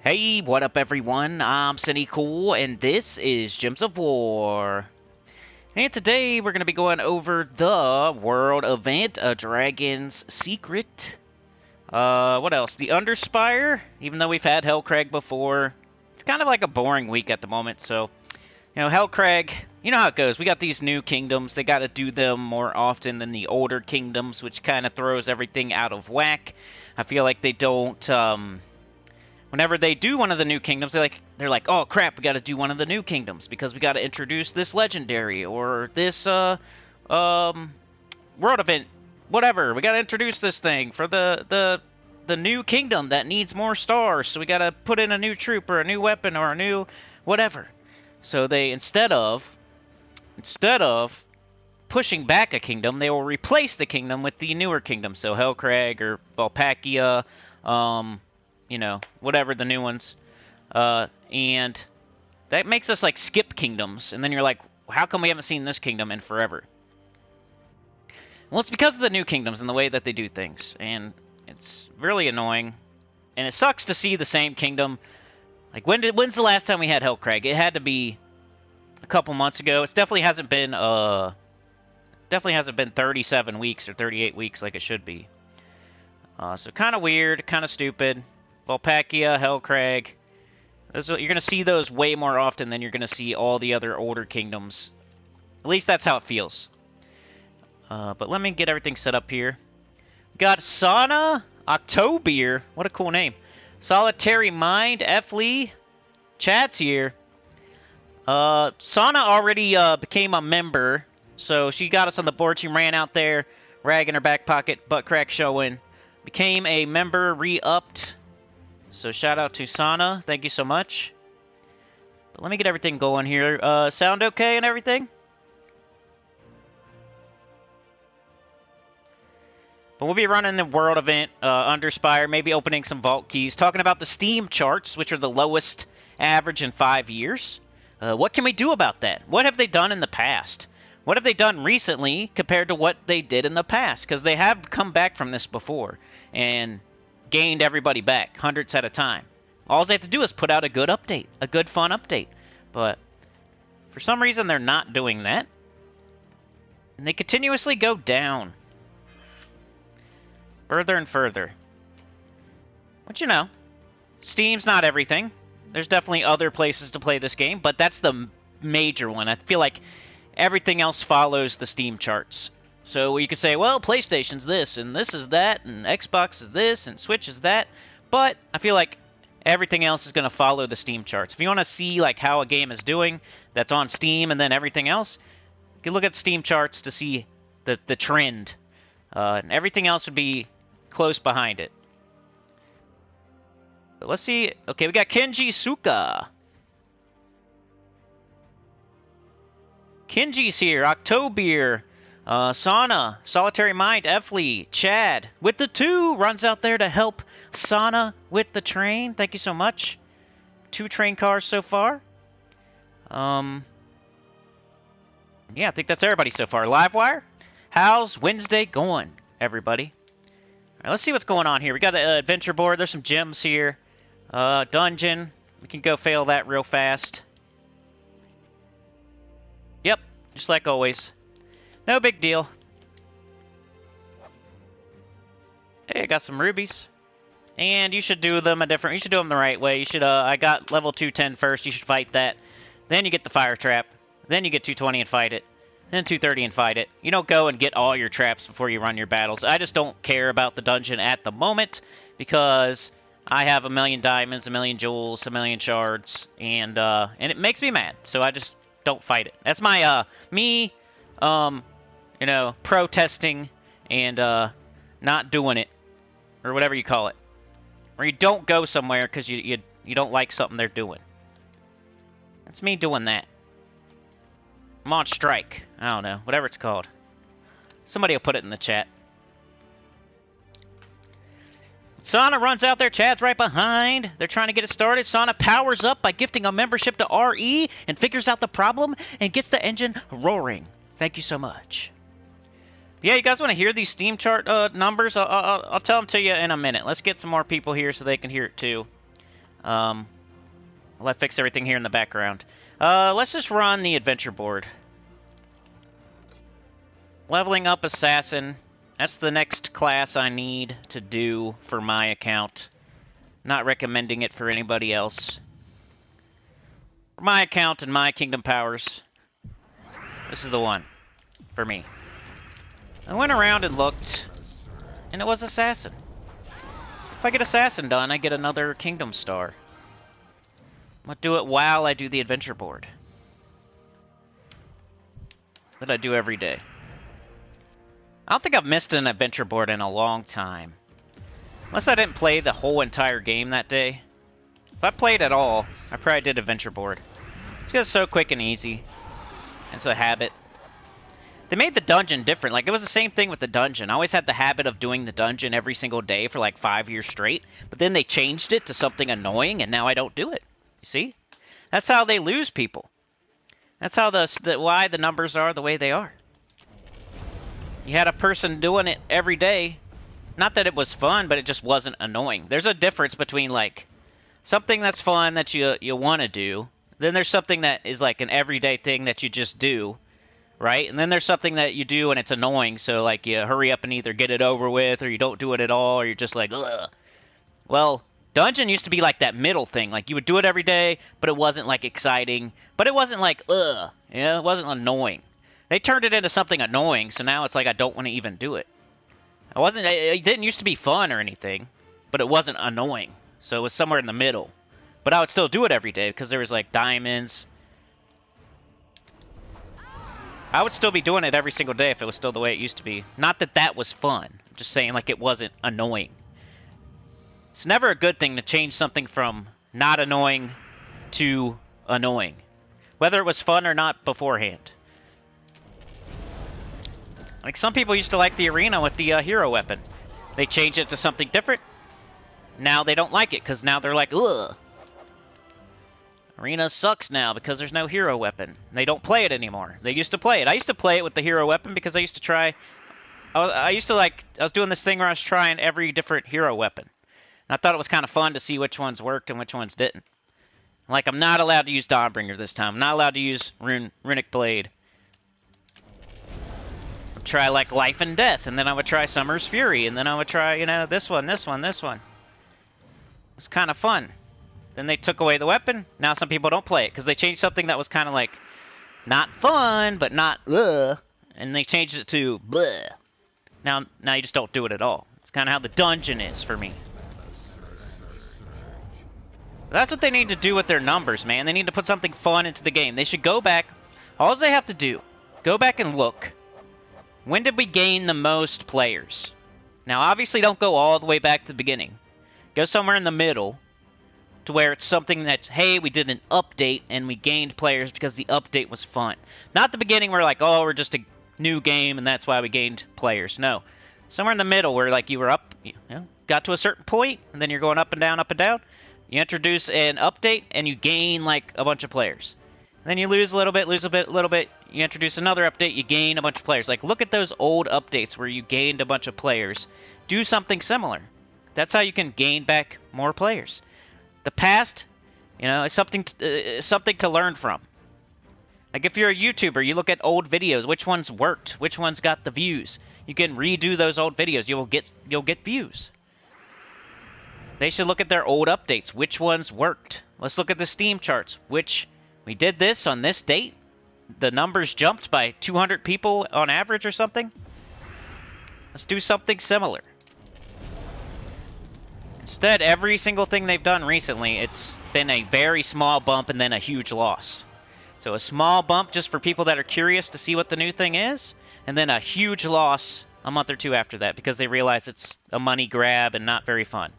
Hey, what up everyone? I'm Sinnycool, and this is Gems of War. And today we're going to be going over the world event, A Dragon's Secret. What else? The Underspire, even though we've had Hellcrag before. It's kind of like a boring week at the moment, so... You know, Hellcrag, you know how it goes. We got these new kingdoms. They got to do them more often than the older kingdoms, which kind of throws everything out of whack. I feel like they don't, whenever they do one of the new kingdoms, they're like, oh crap, we got to do one of the new kingdoms because we got to introduce this legendary or this world event, whatever. We got to introduce this thing for the new kingdom that needs more stars. So we got to put in a new troop or a new weapon or a new whatever. So they instead of pushing back a kingdom, they will replace the kingdom with the newer kingdom. So Hellcrag or Valpakia, you know, whatever the new ones. And that makes us, like, skip kingdoms. And then you're like, how come we haven't seen this kingdom in forever? Well, it's because of the new kingdoms and the way that they do things. And it's really annoying. And it sucks to see the same kingdom. Like, when's the last time we had Hellcrag? It had to be a couple months ago. It definitely hasn't been 37 weeks or 38 weeks like it should be. So kind of weird, kind of stupid. Valpakia, Hellcrag. You're going to see those way more often than you're going to see all the other older kingdoms. At least that's how it feels. But let me get everything set up here. We got Sana October. What a cool name. Solitary Mind, F. Lee. Chad's here. Sana already became a member. So she got us on the board. She ran out there, rag in her back pocket, butt crack showing. Became a member, re-upped. So shout out to Sana. Thank you so much. But let me get everything going here. Sound okay and everything? But we'll be running the world event, Underspire, maybe opening some vault keys, talking about the Steam charts, which are the lowest average in 5 years. What can we do about that? What have they done in the past? What have they done recently compared to what they did in the past? Because they have come back from this before and gained everybody back, hundreds at a time. All they have to do is put out a good update, a good fun update. But for some reason, they're not doing that. And they continuously go down. Further and further. But you know, Steam's not everything. There's definitely other places to play this game, but that's the major one. I feel like everything else follows the Steam charts. So you could say, well, PlayStation's this, and this is that, and Xbox is this, and Switch is that. But I feel like everything else is going to follow the Steam charts. If you want to see like how a game is doing that's on Steam and then everything else, you can look at Steam charts to see the trend. And everything else would be close behind it. But let's see. Okay, we got Kenji Suka. Kenji's here. October. Sana. Solitary Mind. Efley. Chad. With the 2. Runs out there to help Sana with the train. Thank you so much. 2 train cars so far. Yeah, I think that's everybody so far. Livewire. How's Wednesday going, everybody? All right, let's see what's going on here. We got an adventure board. There's some gems here. Dungeon. We can go fail that real fast. Yep, just like always. No big deal. Hey, I got some rubies. And you should do them you should do them the right way. You should, I got level 210 first. You should fight that. Then you get the fire trap. Then you get 220 and fight it. Then 230 and fight it. You don't go and get all your traps before you run your battles. I just don't care about the dungeon at the moment because I have 1,000,000 diamonds, 1,000,000 jewels, 1,000,000 shards, and it makes me mad. So I just don't fight it. That's my me, you know, protesting and not doing it, or whatever you call it, or you don't go somewhere because you don't like something they're doing. That's me doing that. I'm on strike. I don't know. Whatever it's called. Somebody will put it in the chat. Sana runs out there. Chad's right behind. They're trying to get it started. Sana powers up by gifting a membership to RE and figures out the problem and gets the engine roaring. Thank you so much. Yeah, you guys want to hear these Steam chart numbers? I'll tell them to you in a minute. Let's get some more people here so they can hear it too. I'll fix everything here in the background. Let's just run the adventure board. Leveling up Assassin. That's the next class I need to do for my account. Not recommending it for anybody else. For my account and my kingdom powers, this is the one for me. I went around and looked, and it was Assassin. If I get Assassin done, I get another kingdom star. I'm gonna do it while I do the adventure board. That I do every day. I don't think I've missed an adventure board in a long time. Unless I didn't play the whole entire game that day. If I played at all, I probably did adventure board. It's because it's so quick and easy. It's a habit. They made the dungeon different. Like, it was the same thing with the dungeon. I always had the habit of doing the dungeon every single day for like 5 years straight. But then they changed it to something annoying, and now I don't do it. You see? That's how they lose people. That's how why the numbers are the way they are. You had a person doing it every day. Not that it was fun, but it just wasn't annoying. There's a difference between, like, something that's fun that you want to do. Then there's something that is like an everyday thing that you just do. Right? And then there's something that you do and it's annoying, so like you hurry up and either get it over with or you don't do it at all, or you're just like, ugh. Well, dungeon used to be like that middle thing. Like, you would do it every day, but it wasn't like exciting. But it wasn't like, ugh. You know, it wasn't annoying. They turned it into something annoying, so now it's like I don't want to even do it. It didn't used to be fun or anything, but it wasn't annoying. So it was somewhere in the middle. But I would still do it every day because there was like diamonds. I would still be doing it every single day if it was still the way it used to be. Not that that was fun. I'm just saying, like, it wasn't annoying. It's never a good thing to change something from not annoying to annoying. Whether it was fun or not beforehand. Like, some people used to like the arena with the hero weapon. They changed it to something different. Now they don't like it, because now they're like, ugh. Arena sucks now because there's no hero weapon. They don't play it anymore. They used to play it. I used to play it with the hero weapon because I used to try... I was doing this thing where I was trying every different hero weapon. And I thought it was kind of fun to see which ones worked and which ones didn't. Like, I'm not allowed to use Dawnbringer this time. I'm not allowed to use Runic Blade. I'd try, like, Life and Death, and then I would try Summer's Fury, and then I would try, you know, this one. It's kind of fun. Then they took away the weapon. Now some people don't play it because they changed something that was kind of like not fun, but not ugh, and they changed it to bleh. Now you just don't do it at all. It's kind of how the dungeon is for me. That's what they need to do with their numbers, man. They need to put something fun into the game. They should go back. All they have to do, go back and look. When did we gain the most players? Now, obviously, don't go all the way back to the beginning. Go somewhere in the middle. To where it's something that's, hey, we did an update and we gained players because the update was fun. Not the beginning where like, oh, we're just a new game and that's why we gained players. No. Somewhere in the middle where like you were up, you know, got to a certain point and then you're going up and down, up and down. You introduce an update and you gain like a bunch of players. And then you lose a little bit, You introduce another update, you gain a bunch of players. Like, look at those old updates where you gained a bunch of players. Do something similar. That's how you can gain back more players. The past, you know, is something to learn from. Like, if you're a YouTuber, you look at old videos. Which ones worked? Which ones got the views? You can redo those old videos. You'll get views. They should look at their old updates. Which ones worked? Let's look at the Steam charts. We did this on this date. The numbers jumped by 200 people on average or something. Let's do something similar. Instead, every single thing they've done recently, it's been a very small bump and then a huge loss. So a small bump just for people that are curious to see what the new thing is, and then a huge loss a month or two after that because they realize it's a money grab and not very fun.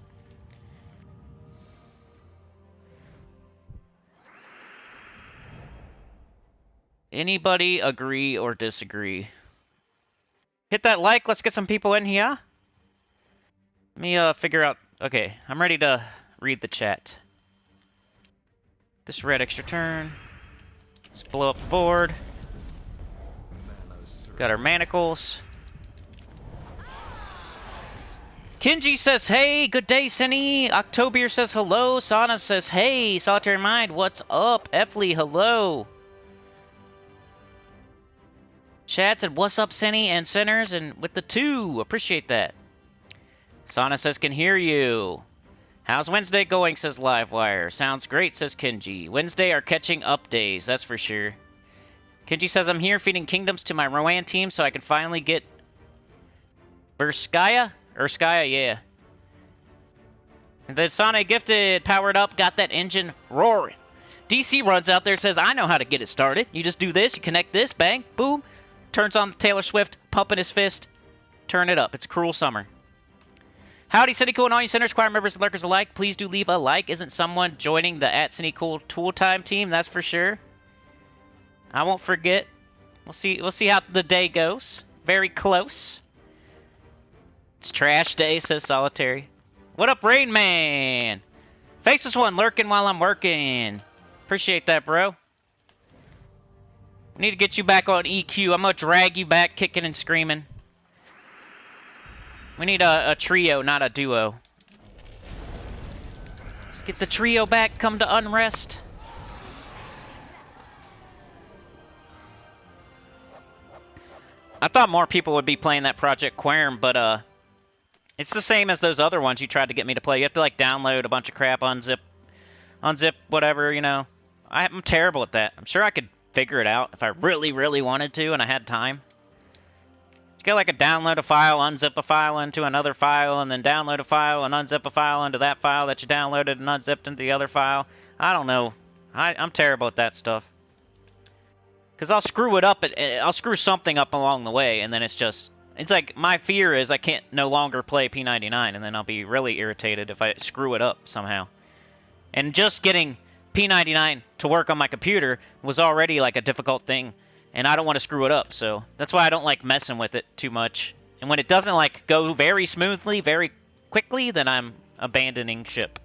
Anybody agree or disagree? Hit that like. Let's get some people in here. Let me figure out... Okay, I'm ready to read the chat. This red extra turn. Let's blow up the board. Got our manacles. Kenji says, hey, good day, Cinny. October says hello. Sana says, hey. Solitary Mind, what's up? Efley, hello. Chad said, what's up, Cinny and Sinners? And with the 2, appreciate that. Sana says, can hear you. How's Wednesday going, says Livewire. Sounds great, says Kenji. Wednesday are catching up days, that's for sure. Kenji says, I'm here feeding kingdoms to my Rowan team so I can finally get Burskaya? Urskaya, yeah. And then Sonic Gifted powered up, got that engine roaring. DC runs out there and says, I know how to get it started. You just do this, you connect this, bang, boom. Turns on Taylor Swift, pumping his fist. Turn it up. It's a cruel summer. Howdy, Sinnycool and all you Sinners, choir members and lurkers alike. Please do leave a like. Isn't someone joining the @Sinnycool Tool Time team? That's for sure. I won't forget. We'll see how the day goes. Very close. It's trash day, says Solitary. What up, Rain Man? Faceless One lurking while I'm working. Appreciate that, bro. We need to get you back on EQ. I'm gonna drag you back kicking and screaming. We need a trio, not a duo. Let's get the trio back, come to Unrest. I thought more people would be playing that Project Quern, but it's the same as those other ones you tried to get me to play. You have to like download a bunch of crap, unzip whatever, you know. I'm terrible at that. I'm sure I could figure it out if I really, really wanted to and I had time. You gotta like download a file, unzip a file into another file, and then download a file and unzip a file into that file that you downloaded and unzipped into the other file. I don't know. I'm terrible at that stuff. Because I'll screw it up, I'll screw something up along the way, and then it's like, my fear is I can't no longer play P99, and then I'll be really irritated if I screw it up somehow. And just getting P99 to work on my computer was already like a difficult thing, and I don't want to screw it up, so that's why I don't like messing with it too much. And when it doesn't like go very smoothly, very quickly, then I'm abandoning ship.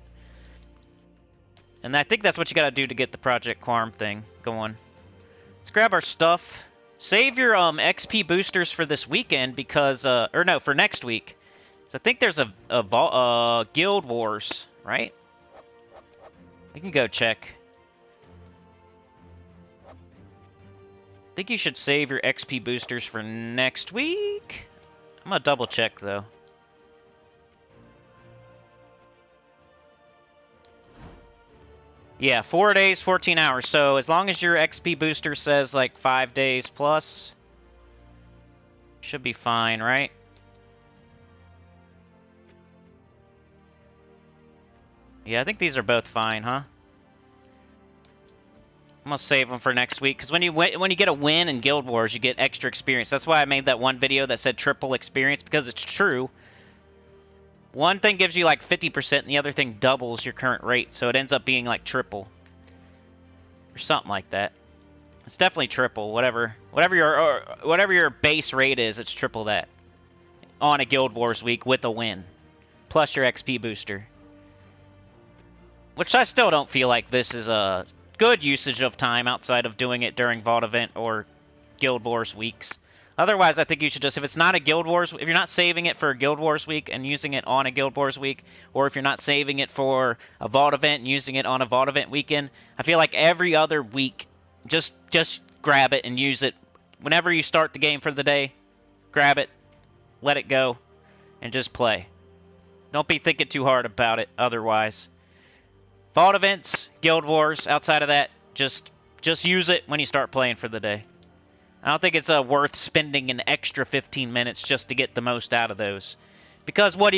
And I think that's what you gotta do to get the Project Quarm thing going. Let's grab our stuff. Save your XP boosters for this weekend because, or no, for next week. So I think there's a Guild Wars, right? We can go check. I think you should save your XP boosters for next week. I'm gonna double check though. Yeah, 4 days, 14 hours. So as long as your XP booster says like 5 days plus, should be fine, right? Yeah, I think these are both fine, huh? I'm gonna save them for next week because when you get a win in Guild Wars, you get extra experience. That's why I made that one video that said triple experience, because it's true. One thing gives you like 50% and the other thing doubles your current rate, so it ends up being like triple. Or something like that. It's definitely triple, whatever your base rate is, it's triple that. On a Guild Wars week with a win. Plus your XP booster. Which I still don't feel like this is a good usage of time outside of doing it during Vault event or Guild Wars weeks. Otherwise, I think you should just, if it's not a Guild Wars, if you're not saving it for a Guild Wars week and using it on a Guild Wars week, or if you're not saving it for a Vault event and using it on a Vault event weekend, I feel like every other week, just grab it and use it. Whenever you start the game for the day, grab it, let it go, and just play. Don't be thinking too hard about it otherwise. Vault events, Guild Wars, outside of that, just use it when you start playing for the day. I don't think it's worth spending an extra 15 minutes just to get the most out of those. Because what are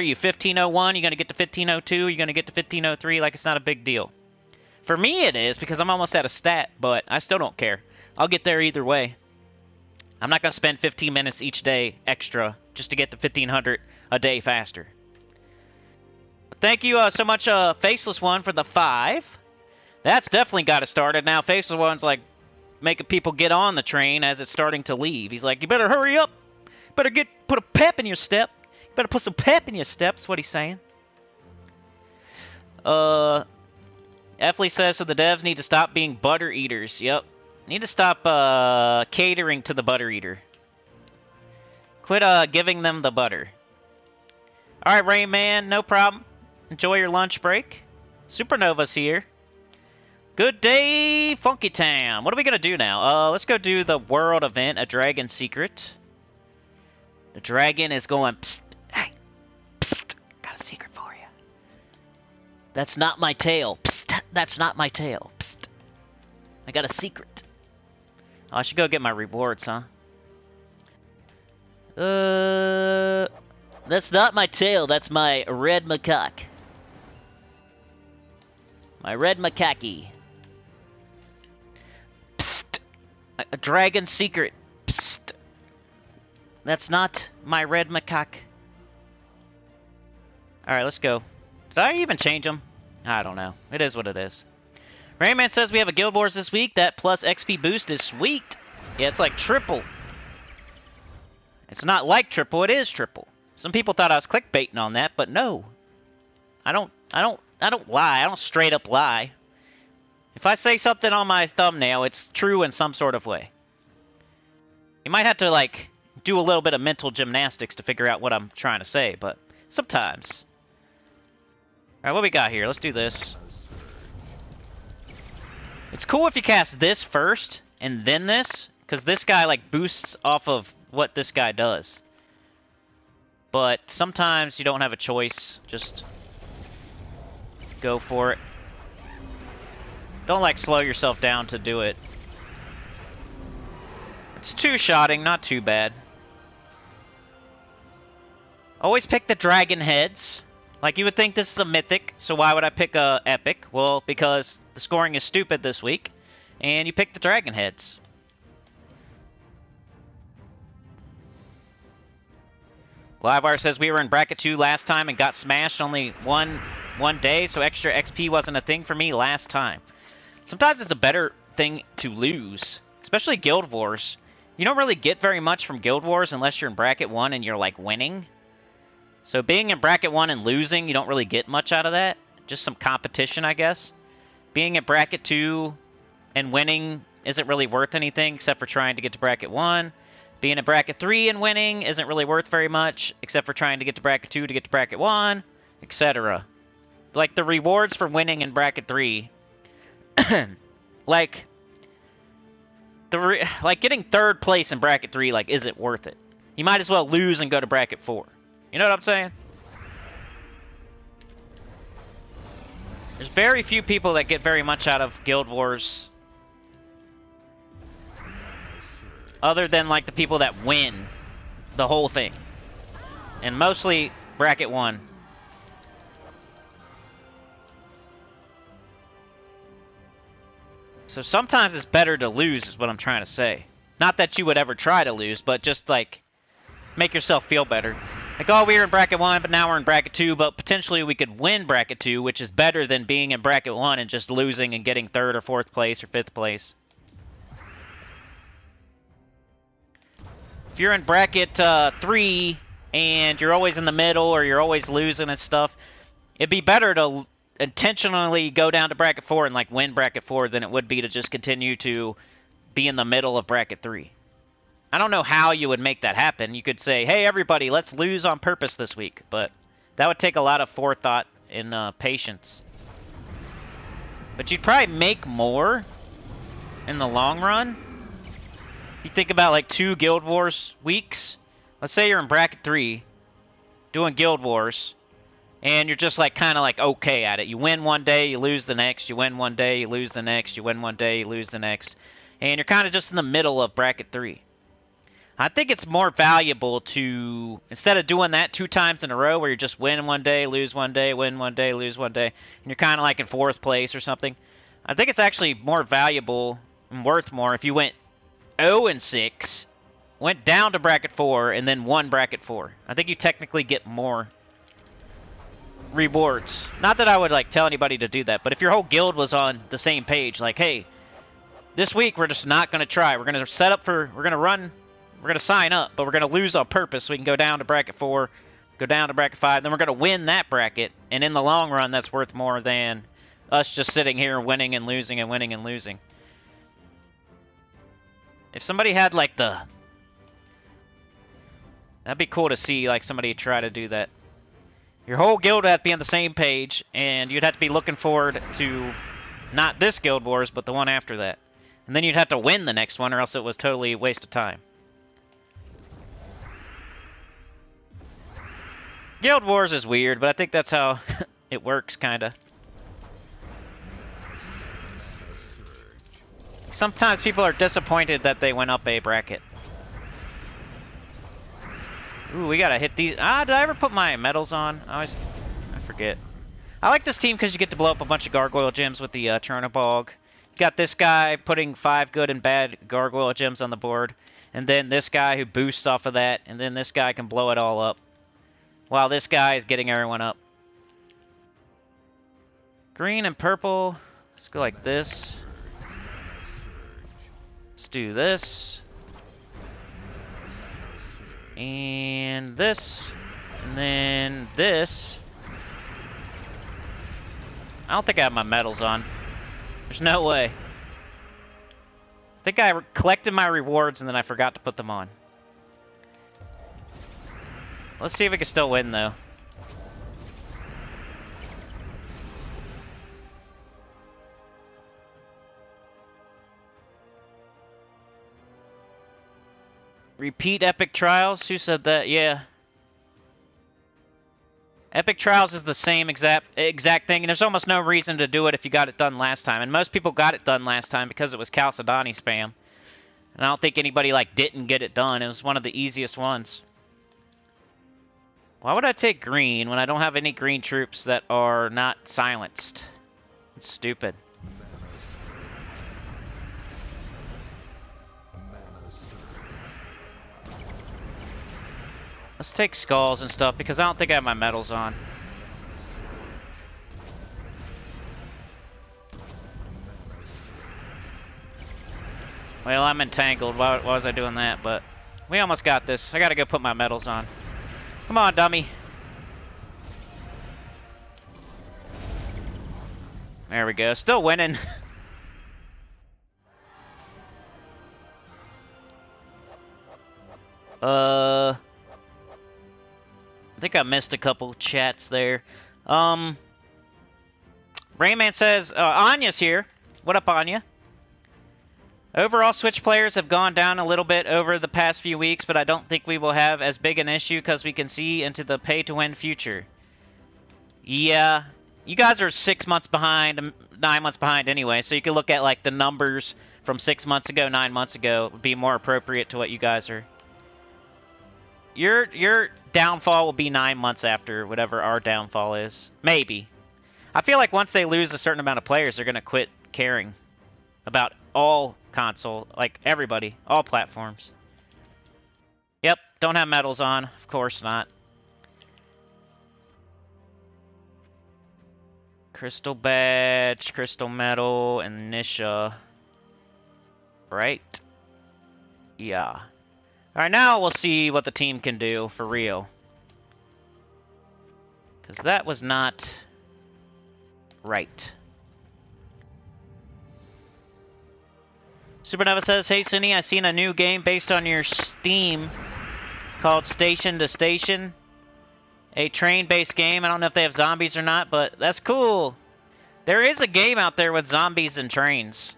you 1501? You're gonna get to 1502? You're gonna get to 1503? Like, it's not a big deal. For me it is, because I'm almost at a stat, but I still don't care. I'll get there either way. I'm not gonna spend 15 minutes each day extra just to get to 1500 a day faster. But thank you so much, Faceless One, for the 5. That's definitely got it started. Now Faceless One's like making people get on the train as it's starting to leave. He's like, you better hurry up. Better put a pep in your step. You better put some pep in your step. That's what he's saying. Efley says, so the devs need to stop being butter eaters. Yep. Need to stop catering to the butter eater. Quit giving them the butter. Alright, Rain Man, no problem. Enjoy your lunch break. Supernova's here. Good day, Funky Town. What are we gonna do now? Let's go do the world event, a dragon secret. The dragon is going, psst, hey, psst, got a secret for you. That's not my tail. Psst, that's not my tail. Psst, I got a secret. Oh, I should go get my rewards, huh? That's not my tail, that's my red macaque. My red macaque. Psst. A dragon secret. Psst. That's not my red macaque. Alright, let's go. Did I even change them? I don't know. It is what it is. Rayman says we have a Guild Wars this week. That plus XP boost is sweet. Yeah, it's like triple. It's not like triple, it is triple. Some people thought I was clickbaiting on that, but no. I don't lie. I don't straight up lie. If I say something on my thumbnail, it's true in some sort of way. You might have to, like, do a little bit of mental gymnastics to figure out what I'm trying to say, but sometimes. Alright, what we got here? Let's do this. It's cool if you cast this first, and then this, because this guy, like, boosts off of what this guy does. But sometimes you don't have a choice. Just go for it. Don't, like, slow yourself down to do it. It's two-shotting, not too bad. Always pick the dragon heads. Like, you would think this is a mythic, so why would I pick a epic? Well, because the scoring is stupid this week, and you pick the dragon heads. Livewire says we were in bracket 2 last time and got smashed only one day, so extra XP wasn't a thing for me last time. Sometimes it's a better thing to lose, especially Guild Wars. You don't really get very much from Guild Wars unless you're in bracket 1 and you're, like, winning. So being in bracket 1 and losing, you don't really get much out of that. Just some competition, I guess. Being at bracket 2 and winning isn't really worth anything except for trying to get to bracket 1. Being in bracket 3 and winning isn't really worth very much, except for trying to get to bracket 2 to get to bracket 1, etc. Like, the rewards for winning in bracket 3, like getting third place in bracket 3, like, isn't worth it. You might as well lose and go to bracket 4. You know what I'm saying? There's very few people that get very much out of Guild Wars other than, like, the people that win the whole thing. And mostly bracket 1. So sometimes it's better to lose is what I'm trying to say. Not that you would ever try to lose, but just, like, make yourself feel better. Like, oh, we were in bracket 1, but now we're in bracket 2, but potentially we could win bracket 2, which is better than being in bracket 1 and just losing and getting 3rd or 4th place or 5th place. If you're in bracket 3 and you're always in the middle or you're always losing and stuff, it'd be better to intentionally go down to bracket 4 and, like, win bracket 4 than it would be to just continue to be in the middle of bracket 3. I don't know how you would make that happen. You could say, hey, everybody, let's lose on purpose this week. But that would take a lot of forethought and patience. But you'd probably make more in the long run. You think about, like, 2 Guild Wars weeks. Let's say you're in bracket 3 doing Guild Wars, and you're just, like, kind of, like, okay at it. You win one day, you lose the next. You win one day, you lose the next. You win one day, you lose the next. And you're kind of just in the middle of bracket 3. I think it's more valuable to, instead of doing that 2 times in a row where you're just win one day, lose one day, win one day, lose one day, and you're kind of like in 4th place or something. I think it's actually more valuable and worth more if you went 0-6, went down to bracket 4, and then won bracket 4. I think you technically get more rewards. Not that I would, like, tell anybody to do that, but if your whole guild was on the same page, like, hey, this week we're just not going to try. We're going to set up for, we're going to sign up, but we're going to lose on purpose so we can go down to bracket 4, go down to bracket 5, then we're going to win that bracket, and in the long run, that's worth more than us just sitting here winning and losing and winning and losing. If somebody had, like, that'd be cool to see, like, somebody try to do that. Your whole guild would have to be on the same page, and you'd have to be looking forward to not this Guild Wars, but the one after that. And then you'd have to win the next one, or else it was totally a waste of time. Guild Wars is weird, but I think that's how it works, kinda. Sometimes people are disappointed that they went up a bracket. Ooh, we gotta hit these. Ah, did I ever put my medals on? I forget. I like this team because you get to blow up a bunch of gargoyle gems with the Chernobog. You got this guy putting 5 good and bad gargoyle gems on the board, and then this guy who boosts off of that, and then this guy can blow it all up. While this guy is getting everyone up. Green and purple. Let's go like this. Let's do this. And this. And then this. I don't think I have my medals on. There's no way. I think I collected my rewards and then I forgot to put them on. Let's see if we can still win, though. Repeat Epic Trials? Who said that? Yeah. Epic Trials is the same exact thing, and there's almost no reason to do it if you got it done last time. And most people got it done last time because it was Chalcedony spam. And I don't think anybody, like, didn't get it done. It was one of the easiest ones. Why would I take green when I don't have any green troops that are not silenced? It's stupid. Let's take skulls and stuff because I don't think I have my medals on. Well, I'm entangled. Why was I doing that? But we almost got this. I gotta go put my medals on. Come on, dummy. There we go. Still winning. I think I missed a couple chats there. Rainman says, Anya's here. What up, Anya? Overall, Switch players have gone down a little bit over the past few weeks, but I don't think we will have as big an issue because we can see into the pay-to-win future. Yeah, you guys are 6 months behind, 9 months behind anyway, so you can look at like the numbers from 6 months ago, 9 months ago, would be more appropriate to what you guys are. Your downfall will be 9 months after whatever our downfall is. Maybe. I feel like once they lose a certain amount of players, they're going to quit caring about all console, like everybody, all platforms. Yep, don't have medals on. Of course not. Crystal badge, crystal medal, and Nisha. Right? Yeah. Alright, now we'll see what the team can do for real. Because that was not right. Supernova says, hey Cindy, I seen a new game based on your Steam called Station to Station. A train-based game. I don't know if they have zombies or not, but that's cool. There is a game out there with zombies and trains.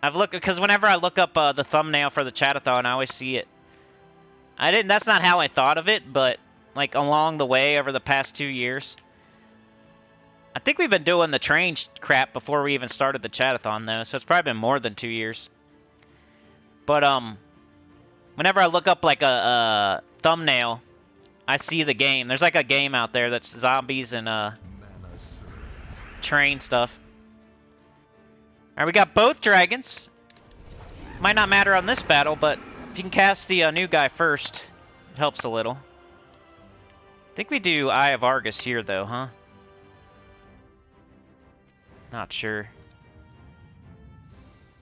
I've looked, because whenever I look up the thumbnail for the chatathon, I always see it. That's not how I thought of it, but like along the way over the past 2 years. I think we've been doing the train crap before we even started the chatathon, though, so it's probably been more than 2 years. But, whenever I look up, like, a thumbnail, I see the game. There's, like, a game out there that's zombies and, train stuff. Alright, we got both dragons. Might not matter on this battle, but if you can cast the new guy first, it helps a little. I think we do Eye of Argus here, though, huh? Not sure.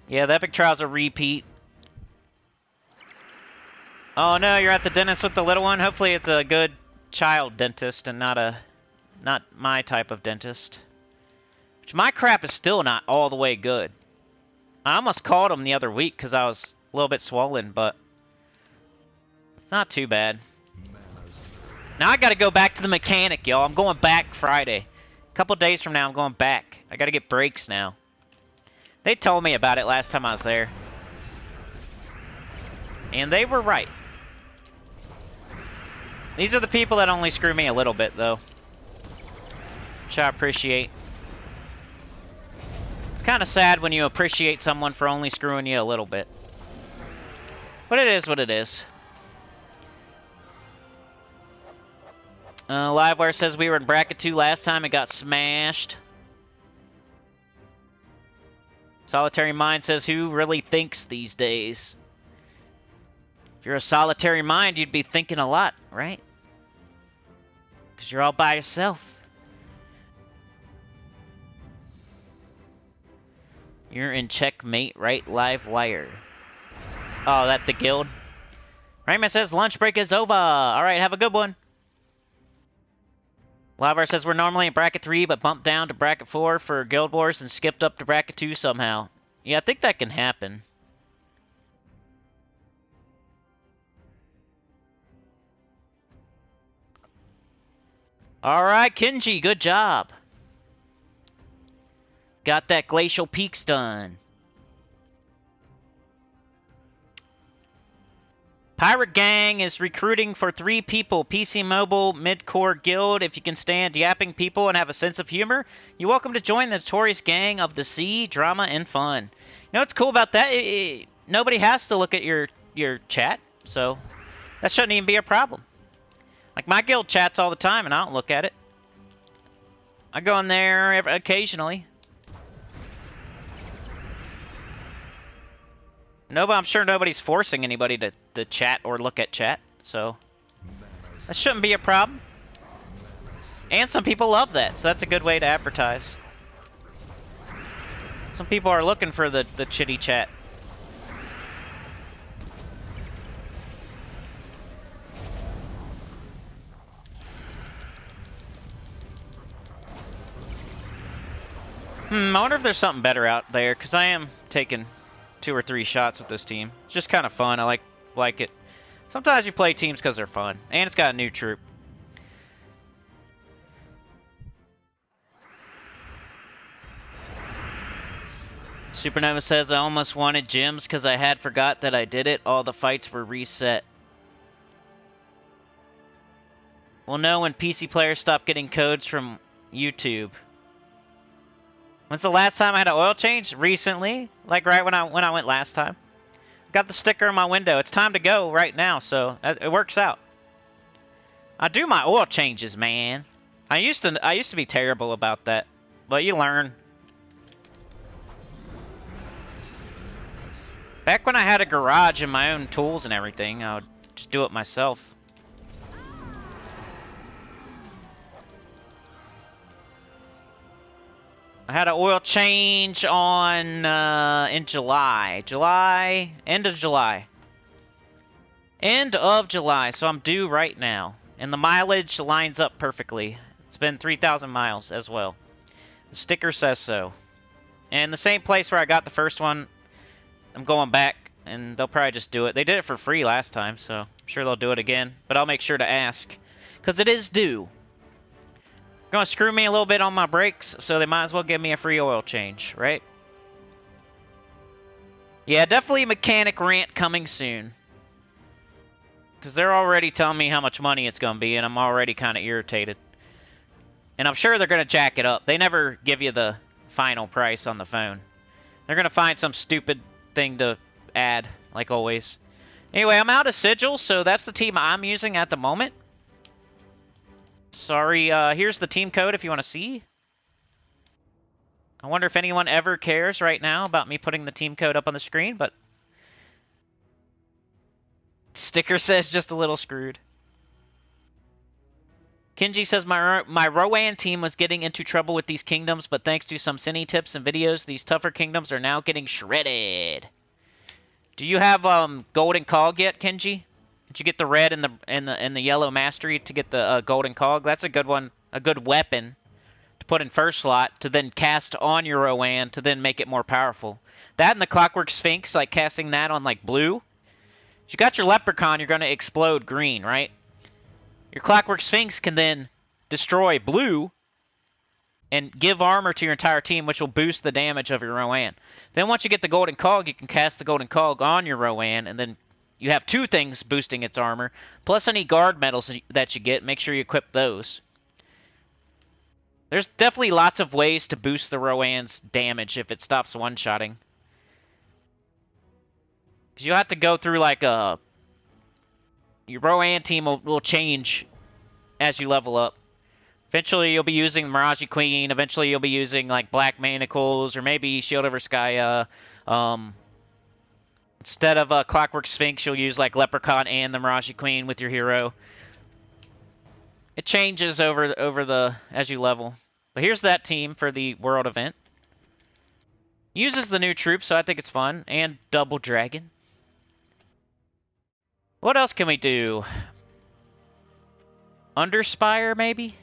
Yeah, the Epic Trial's a repeat. Oh no, you're at the dentist with the little one? Hopefully it's a good child dentist and not my type of dentist. Which my crap is still not all the way good. I almost called him the other week because I was a little bit swollen, but it's not too bad. Now I gotta go back to the mechanic, y'all. I'm going back Friday. A couple days from now, I'm going back. I gotta get brakes now. They told me about it last time I was there. And they were right. These are the people that only screw me a little bit, though. Which I appreciate. It's kind of sad when you appreciate someone for only screwing you a little bit. But it is what it is. Livewire says we were in bracket 2 last time and got smashed. Solitary Mind says, who really thinks these days? If you're a solitary mind, you'd be thinking a lot, right? Because you're all by yourself. You're in checkmate, right? Livewire. Oh, that the guild? Rayman says, lunch break is over. Alright, have a good one. Livewire says, we're normally in bracket 3, but bumped down to bracket 4 for Guild Wars and skipped up to bracket 2 somehow. Yeah, I think that can happen. Alright, Kenji, good job. Got that Glacial Peaks done. Pirate Gang is recruiting for 3 people. PC Mobile, Mid-Core Guild. If you can stand yapping people and have a sense of humor, you're welcome to join the notorious gang of the sea, drama, and fun. You know what's cool about that? Nobody has to look at your chat, so that shouldn't even be a problem. Like, my guild chats all the time, and I don't look at it. I go in there occasionally. I'm sure nobody's forcing anybody to chat or look at chat, so that shouldn't be a problem. And some people love that, so that's a good way to advertise. Some people are looking for the chitty chat. I wonder if there's something better out there, because I am taking 2 or 3 shots with this team. It's just kind of fun. I like it. Sometimes you play teams because they're fun. And it's got a new troop. Supernova says, I almost wanted gems because I had forgot that I did it. All the fights were reset. We'll know when PC players stop getting codes from YouTube. When's the last time I had an oil change? Recently. Like right when I went last time. Got the sticker on my window. It's time to go right now, so it works out. I do my oil changes, man. I used to be terrible about that, but you learn. Back when I had a garage and my own tools and everything, I would just do it myself. I had an oil change on in July. End of July. End of July, so I'm due right now. And the mileage lines up perfectly. It's been 3,000 miles as well. The sticker says so. And the same place where I got the first one, I'm going back, and they'll probably just do it. They did it for free last time, so I'm sure they'll do it again. But I'll make sure to ask, because it is due. They're going to screw me a little bit on my brakes, so they might as well give me a free oil change, right? Yeah, definitely mechanic rant coming soon. Because they're already telling me how much money it's going to be, and I'm already kind of irritated. And I'm sure they're going to jack it up. They never give you the final price on the phone. They're going to find some stupid thing to add, like always. Anyway, I'm out of sigils, so that's the team I'm using at the moment. Sorry, here's the team code if you want to see. I wonder if anyone ever cares right now about me putting the team code up on the screen, but... Sticker says just a little screwed. Kenji says, my Rowan team was getting into trouble with these kingdoms, but thanks to some Sinny tips and videos, these tougher kingdoms are now getting shredded. Do you have Golden Cog yet, Kenji? Did you get the red and the yellow mastery to get the Golden Cog? That's a good one, a good weapon to put in first slot to then cast on your Rowan to then make it more powerful. That and the Clockwork Sphinx, like casting that on like blue. If you got your Leprechaun, you're going to explode green, right? Your Clockwork Sphinx can then destroy blue and give armor to your entire team, which will boost the damage of your Rowan. Then once you get the Golden Cog, you can cast the Golden Cog on your Rowan, and then you have two things boosting its armor, plus any guard medals that you get. Make sure you equip those. There's definitely lots of ways to boost the Rowan's damage if it stops one-shotting. Because you'll have to go through like a... Your Rowan team will change as you level up. Eventually you'll be using Mirage Queen. Eventually you'll be using like Black Manacles or maybe Shield over Skya. Instead of Clockwork Sphinx, you'll use like Leprechaun and the Mirage Queen with your hero. It changes over the as you level. But here's that team for the World event. Uses the new troops, so I think it's fun. And Double Dragon. What else can we do? Underspire, maybe?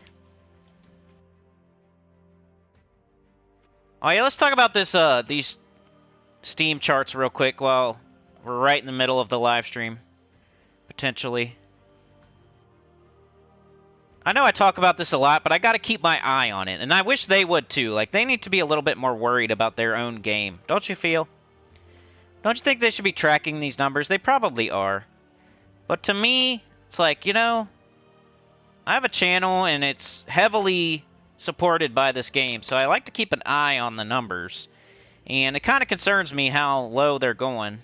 Oh yeah, let's talk about this these Steam charts real quick while we're right in the middle of the live stream. Potentially. I know I talk about this a lot, but I gotta keep my eye on it. And I wish they would too. Like, they need to be a little bit more worried about their own game. Don't you feel? Don't you think they should be tracking these numbers? They probably are. But to me, it's like, you know, I have a channel and it's heavily supported by this game, so I like to keep an eye on the numbers. And it kind of concerns me how low they're going.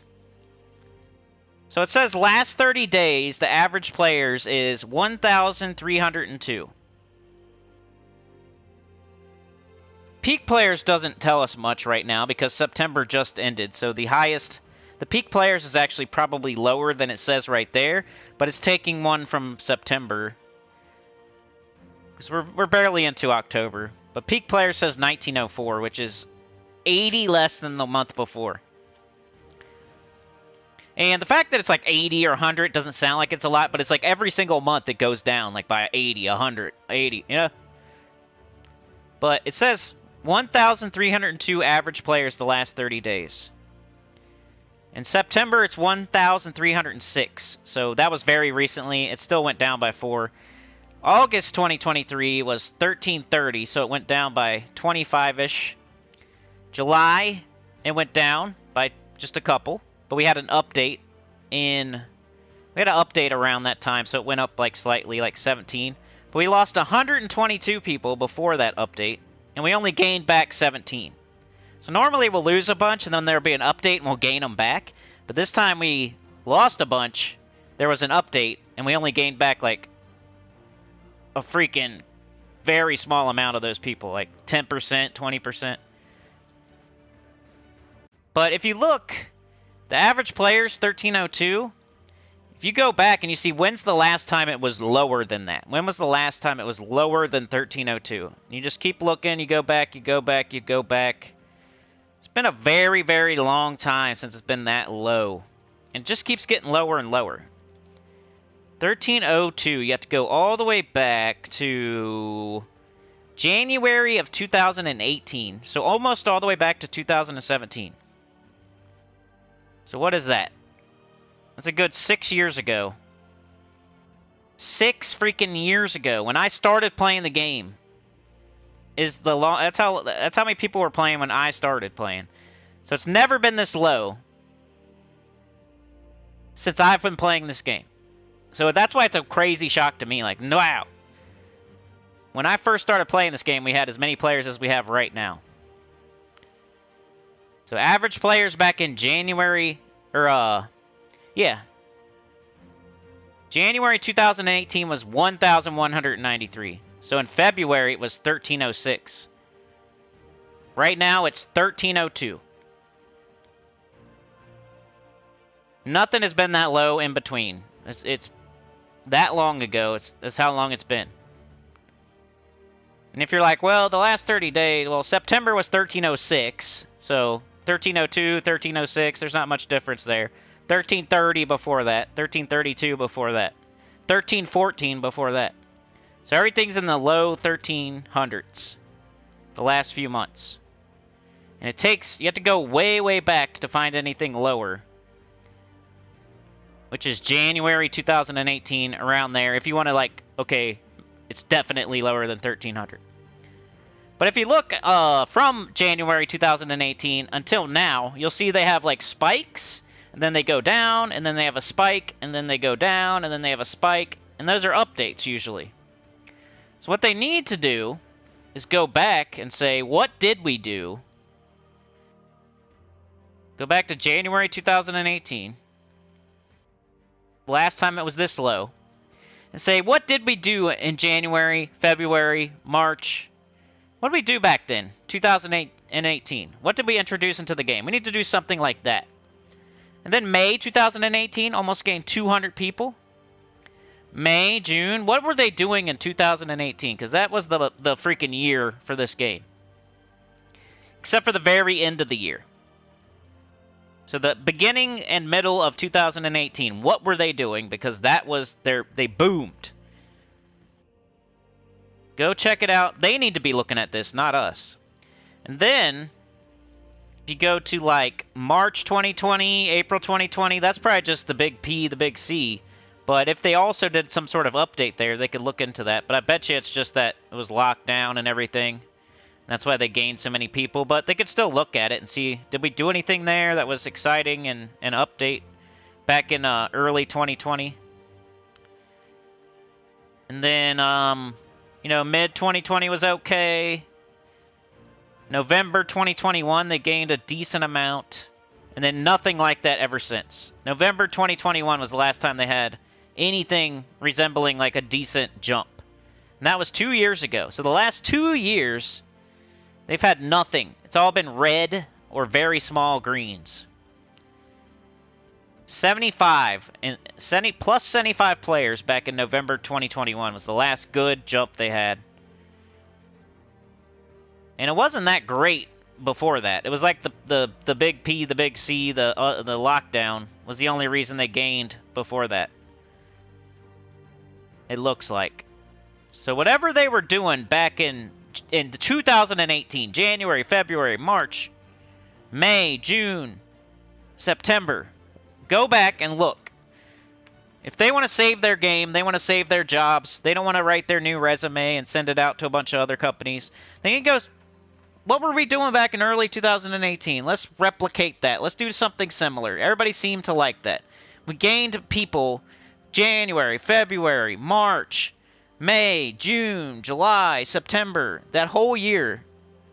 So it says last 30 days, the average players is 1,302. Peak players doesn't tell us much right now because September just ended, so the peak players is actually probably lower than it says right there, but it's taking one from September. Because we're barely into October. But peak player says 1904, which is 80 less than the month before. And the fact that it's like 80 or 100 doesn't sound like it's a lot, but it's like every single month it goes down, like by 80, 100, 80, you know? But it says 1,302 average players the last 30 days. In September, it's 1,306. So that was very recently. It still went down by 4. August 2023 was 1,330, so it went down by 25-ish. July, it went down by just a couple. But we had an update around that time, so it went up like slightly, like 17. But we lost 122 people before that update, and we only gained back 17. So normally we'll lose a bunch, and then there'll be an update, and we'll gain them back. But this time we lost a bunch, there was an update, and we only gained back like a freaking very small amount of those people, like 10%, 20%. But if you look... The average player's 1302. If you go back and you see when's the last time it was lower than that? When was the last time it was lower than 1302? You just keep looking, you go back, you go back, you go back. It's been a very, very long time since it's been that low. And it just keeps getting lower and lower. 1302, you have to go all the way back to January of 2018. So almost all the way back to 2017. So what is that? That's a good 6 years ago. 6 freaking years ago, when I started playing the game, is the that's how many people were playing when I started playing. So it's never been this low since I've been playing this game. So that's why it's a crazy shock to me. Like, wow. When I first started playing this game, we had as many players as we have right now. So average players back in January, January 2018 was 1,193. So in February, it was 1,306. Right now, it's 1,302. Nothing has been that low in between. It's that long ago. That's how long it's been. And if you're like, well, the last 30 days, well, September was 1,306, so 1,302, 1,306, there's not much difference there. 1,330 before that, 1,332 before that, 1,314 before that. So everything's in the low 1,300s the last few months. And you have to go way, way back to find anything lower. which is January 2018, around there. If you want to, like, okay, it's definitely lower than 1300. But if you look from January 2018 until now, you'll see they have, like, spikes, and then they go down, and then they have a spike, and then they go down, and then they have a spike, and those are updates, usually. So what they need to do is go back and say, what did we do? Go back to January 2018. Last time it was this low. And say, what did we do in January, February, March? What did we do back then, 2018? What did we introduce into the game? We need to do something like that. And then May 2018 almost gained 200 people. May, June, what were they doing in 2018? Because that was the freaking year for this game. Except for the very end of the year. So the beginning and middle of 2018, what were they doing? Because that was they boomed. Go check it out. They need to be looking at this, not us. And then, if you go to like March 2020, April 2020, that's probably just the big P, the big C. But if they also did some sort of update there, they could look into that. But I bet you it's just that it was locked down and everything. That's why they gained so many people. But they could still look at it and see, did we do anything there that was exciting and an update back in early 2020? And then, you know, mid-2020 was okay. November 2021, they gained a decent amount. And then nothing like that ever since. November 2021 was the last time they had anything resembling like a decent jump. And that was 2 years ago. So the last 2 years, they've had nothing. It's all been red or very small greens. 75 and plus 75 players back in November 2021 was the last good jump they had. And it wasn't that great before that. It was like the big P, the big C, the lockdown was the only reason they gained before that. It looks like. So whatever they were doing back in 2018, January, February, March, May, June, September, go back and look. If they want to save their game, they want to save their jobs, they don't want to write their new resume and send it out to a bunch of other companies, they can go, what were we doing back in early 2018? Let's replicate that. Let's do something similar. Everybody seemed to like that. We gained people January, February, March, May, June, July, September, that whole year,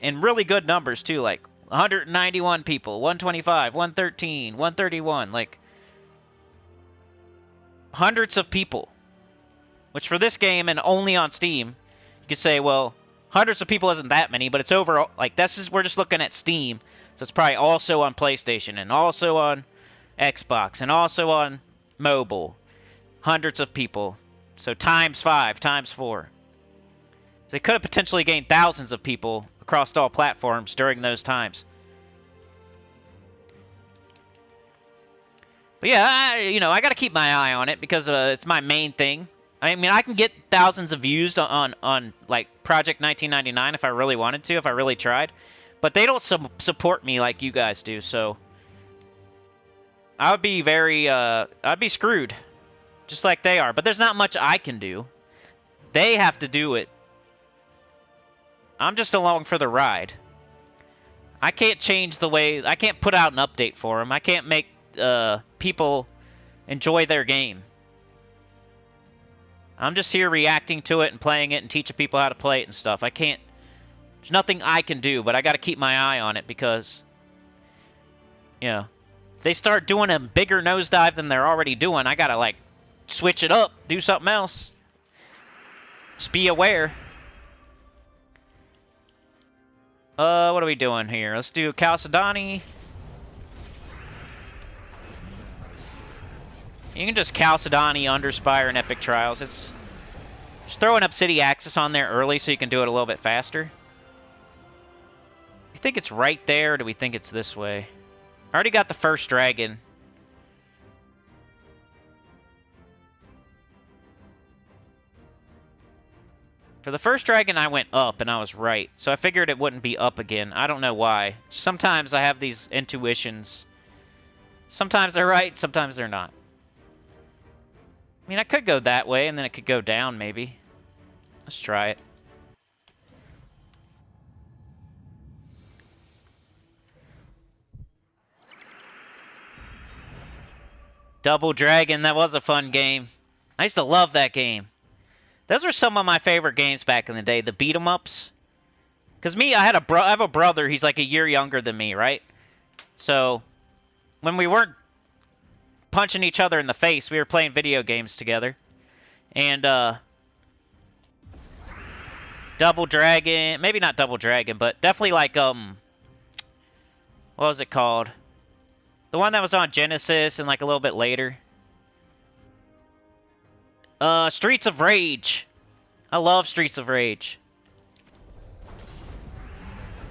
in really good numbers too, like 191 people, 125, 113, 131, like hundreds of people. Which for this game and only on Steam, you could say, well, hundreds of people isn't that many, but it's overall, like, we're just looking at Steam, so it's probably also on PlayStation, and also on Xbox, and also on mobile. Hundreds of people. So times 5, times 4. So they could have potentially gained thousands of people across all platforms during those times. But yeah, I got to keep my eye on it because it's my main thing. I mean, I can get thousands of views on like Project 1999 if I really wanted to, if I really tried. But they don't support me like you guys do, so I would be I'd be screwed. Just like they are. But there's not much I can do. They have to do it. I'm just along for the ride. I can't change the way... I can't put out an update for them. I can't make people enjoy their game. I'm just here reacting to it and playing it and teaching people how to play it and stuff. I can't... There's nothing I can do, but I got to keep my eye on it because... You know, if they start doing a bigger nosedive than they're already doing, I got to, like, switch it up, do something else. Just be aware. What are we doing here? Let's do Chalcedony. You can just Chalcedony, Underspire, and Epic Trials. It's just throw an Obsidian Axis on there early so you can do it a little bit faster. You think it's right there, or do we think it's this way? I already got the first dragon. For the first dragon, I went up, and I was right. So I figured it wouldn't be up again. I don't know why. Sometimes I have these intuitions. Sometimes they're right, sometimes they're not. I mean, I could go that way, and then it could go down, maybe. Let's try it. Double Dragon, that was a fun game. I used to love that game. Those were some of my favorite games back in the day, the beat-em-ups. Because me, I have a brother, he's like a year younger than me, right? So, when we weren't punching each other in the face, we were playing video games together. And, Double Dragon, maybe not Double Dragon, but definitely like, what was it called? The one that was on Genesis and like a little bit later. Streets of Rage. I love Streets of Rage.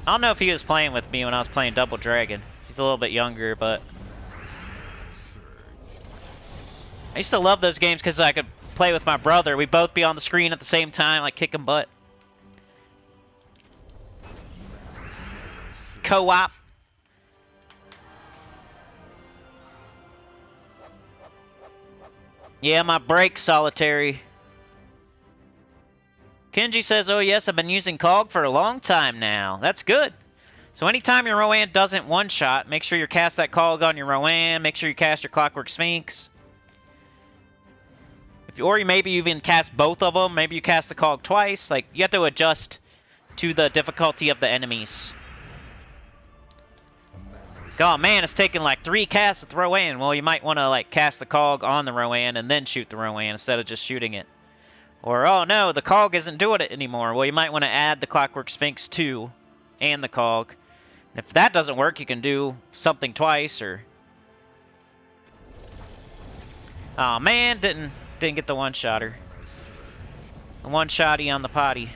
I don't know if he was playing with me when I was playing Double Dragon. He's a little bit younger, but... I used to love those games because I could play with my brother. We'd both be on the screen at the same time, like kicking butt. Co-op. Yeah, my break solitary. Kenji says, oh yes, I've been using Cog for a long time now. That's good. So anytime your Rowan doesn't one-shot, make sure you cast that Cog on your Rowan. Make sure you cast your Clockwork Sphinx. Or maybe you even cast both of them. Maybe you cast the Cog twice. Like, you have to adjust to the difficulty of the enemies. Oh man, it's taking like 3 casts to throw in. Well, you might want to like cast the Cog on the Rowan and then shoot the Rowan instead of just shooting it. Or, oh no, the Cog isn't doing it anymore. Well, you might want to add the Clockwork Sphinx too, and the Cog. If that doesn't work, you can do something twice, or... Oh man, didn't get the one-shotter. The one-shotty on the potty.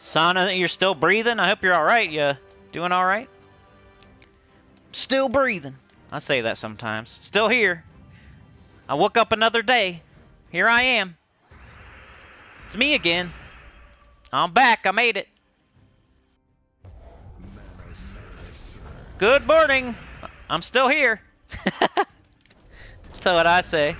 Sana, you're still breathing? I hope you're alright. You doing alright? Still breathing. I say that sometimes. Still here. I woke up another day. Here I am. It's me again. I'm back. I made it. Good morning. I'm still here. That's what I say.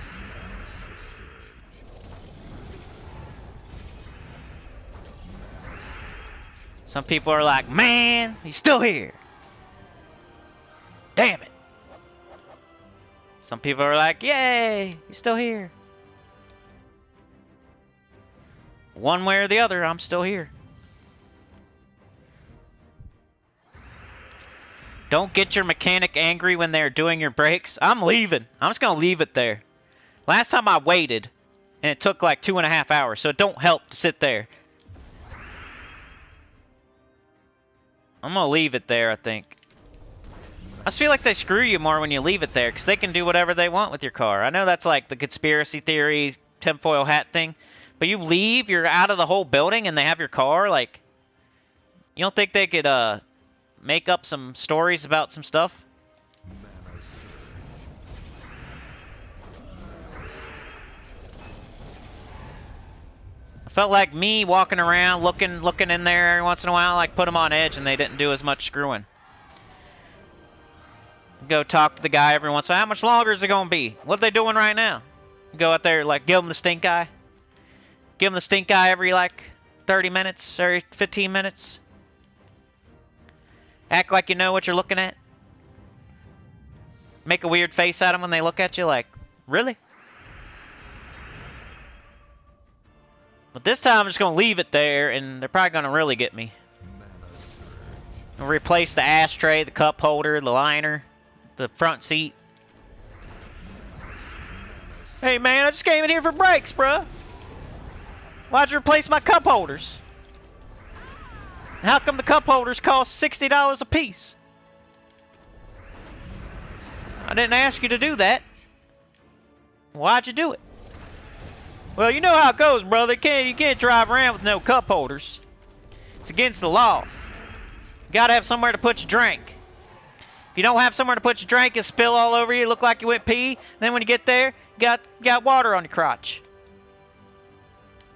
Some people are like, man, he's still here. Damn it. Some people are like, yay, he's still here. One way or the other, I'm still here. Don't get your mechanic angry when they're doing your breaks. I'm leaving. I'm just going to leave it there. Last time I waited, and it took like 2.5 hours, so it don't help to sit there. I'm going to leave it there, I think. I just feel like they screw you more when you leave it there, because they can do whatever they want with your car. I know that's like the conspiracy theory, tinfoil hat thing, but you leave, you're out of the whole building, and they have your car, like... You don't think they could, make up some stories about some stuff? I felt like me walking around, looking in there every once in a while, like put them on edge, and they didn't do as much screwing. Go talk to the guy every once in a while. How much longer is it going to be? What are they doing right now? Go out there, like, give them the stink eye. Give them the stink eye every, like, 30 minutes, every 15 minutes. Act like you know what you're looking at. Make a weird face at them when they look at you, like, really? But this time I'm just going to leave it there, and they're probably going to really get me. I'll replace the ashtray, the cup holder, the liner, the front seat. Hey man, I just came in here for brakes, bruh. Why'd you replace my cup holders? And how come the cup holders cost $60 a piece? I didn't ask you to do that. Why'd you do it? Well, you know how it goes, brother. You can't drive around with no cup holders. It's against the law. You gotta have somewhere to put your drink. If you don't have somewhere to put your drink, it'll spill all over you, look like you went pee. Then when you get there, you got water on your crotch.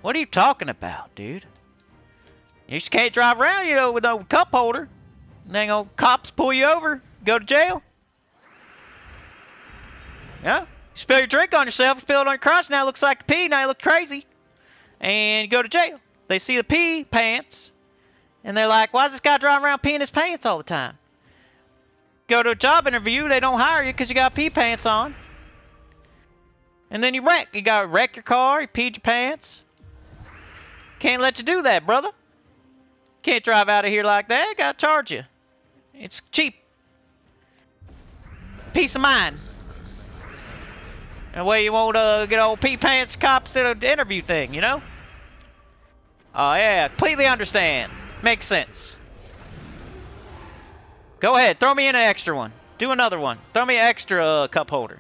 What are you talking about, dude? You just can't drive around, you know, with no cup holder. Dang old cops pull you over, go to jail. Yeah, you spill your drink on yourself, spill it on your crotch, now it looks like a pee, now you look crazy. And you go to jail. They see the pee pants, and they're like, why is this guy driving around peeing his pants all the time? Go to a job interview, they don't hire you because you got pee pants on. And then you wreck. You got to wreck your car, you peed your pants. Can't let you do that, brother. Can't drive out of here like that, got to charge you. It's cheap. Peace of mind. That way you won't get old pee pants cops at an interview thing, you know? Oh yeah, completely understand. Makes sense. Go ahead, throw me in an extra one. Do another one. Throw me an extra cup holder.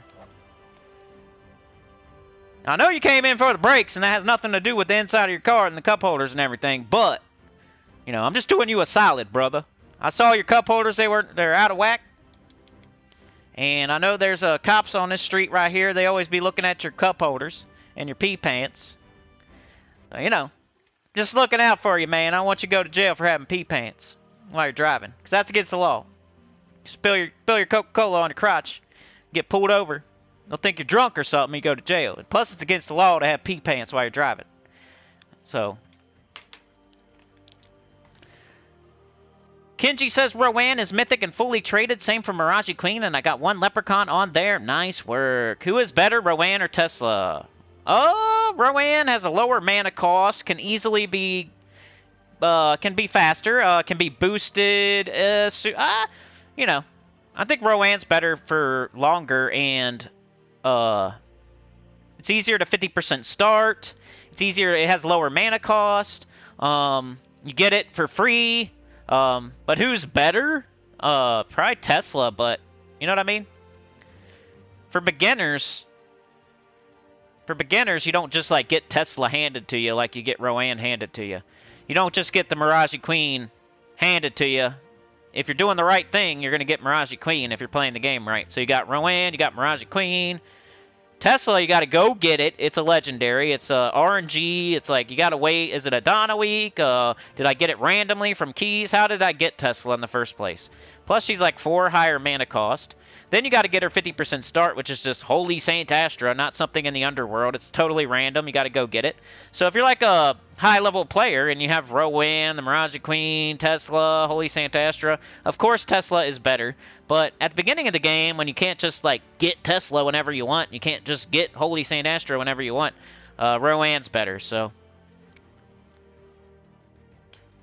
I know you came in for the brakes, and that has nothing to do with the inside of your car and the cup holders and everything, but, you know, I'm just doing you a solid, brother. I saw your cup holders, they're out of whack. And I know there's cops on this street right here. They always be looking at your cup holders and your pee pants. So, you know, just looking out for you, man. I don't want you to go to jail for having pee pants while you're driving, because that's against the law. You spill your Coca-Cola on your crotch, get pulled over. They'll think you're drunk or something, you go to jail. And plus, it's against the law to have pee pants while you're driving. So, Kenji says Rowan is mythic and fully traded. Same for Mirage Queen, and I got one Leprechaun on there. Nice work. Who is better, Rowan or Tesla? Oh, Rowan has a lower mana cost, can easily be, can be faster, can be boosted. You know, I think Rowan's better for longer, and it's easier to 50% start. It's easier. It has lower mana cost. You get it for free. But who's better? Probably Tesla, but you know what I mean? For beginners, you don't just like get Tesla handed to you like you get Rowan handed to you. You don't just get the Mirage Queen handed to you. If you're doing the right thing, you're going to get Mirage Queen if you're playing the game right. So you got Rowan, you got Mirage Queen. Tesla, you got to go get it. It's a legendary. It's a RNG. It's like you got to wait. Is it a Donna week? Did I get it randomly from keys? How did I get Tesla in the first place? Plus, she's like 4 higher mana cost. Then you got to get her 50% start, which is just Holy Saint Astra, not something in the underworld. It's totally random. You got to go get it. So if you're like a high-level player and you have Rowan, the Mirage Queen, Tesla, Holy Saint Astra, of course Tesla is better. But at the beginning of the game, when you can't just like get Tesla whenever you want, you can't just get Holy Saint Astra whenever you want, Rowan's better. So.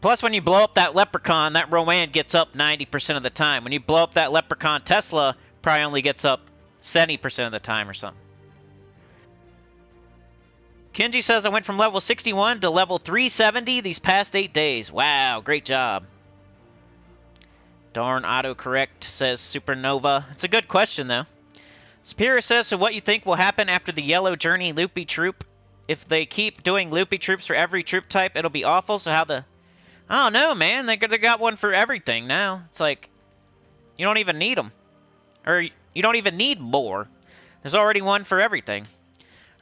Plus, when you blow up that Leprechaun, that Rowan gets up 90% of the time. When you blow up that Leprechaun, Tesla probably only gets up 70% of the time or something. Kenji says, I went from level 61 to level 370 these past 8 days. Wow, great job. Darn autocorrect, says Supernova. It's a good question, though. Superior says, so what you think will happen after the Yellow Journey Loopy Troop? If they keep doing Loopy Troops for every troop type, it'll be awful, so how the... I don't know, man. They got one for everything now. It's like, you don't even need them. Or, you don't even need more. There's already one for everything.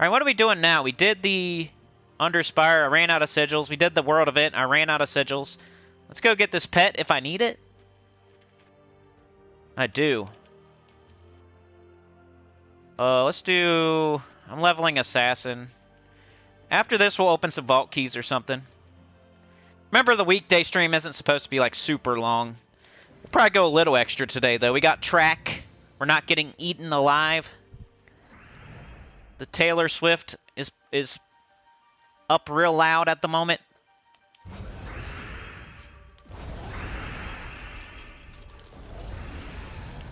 Alright, what are we doing now? We did the Underspire. I ran out of sigils. We did the world event. I ran out of sigils. Let's go get this pet if I need it. I do. Let's do... I'm leveling Assassin. After this, we'll open some vault keys or something. Remember, the weekday stream isn't supposed to be, like, super long. We'll probably go a little extra today, though. We got track. We're not getting eaten alive. The Taylor Swift is up real loud at the moment.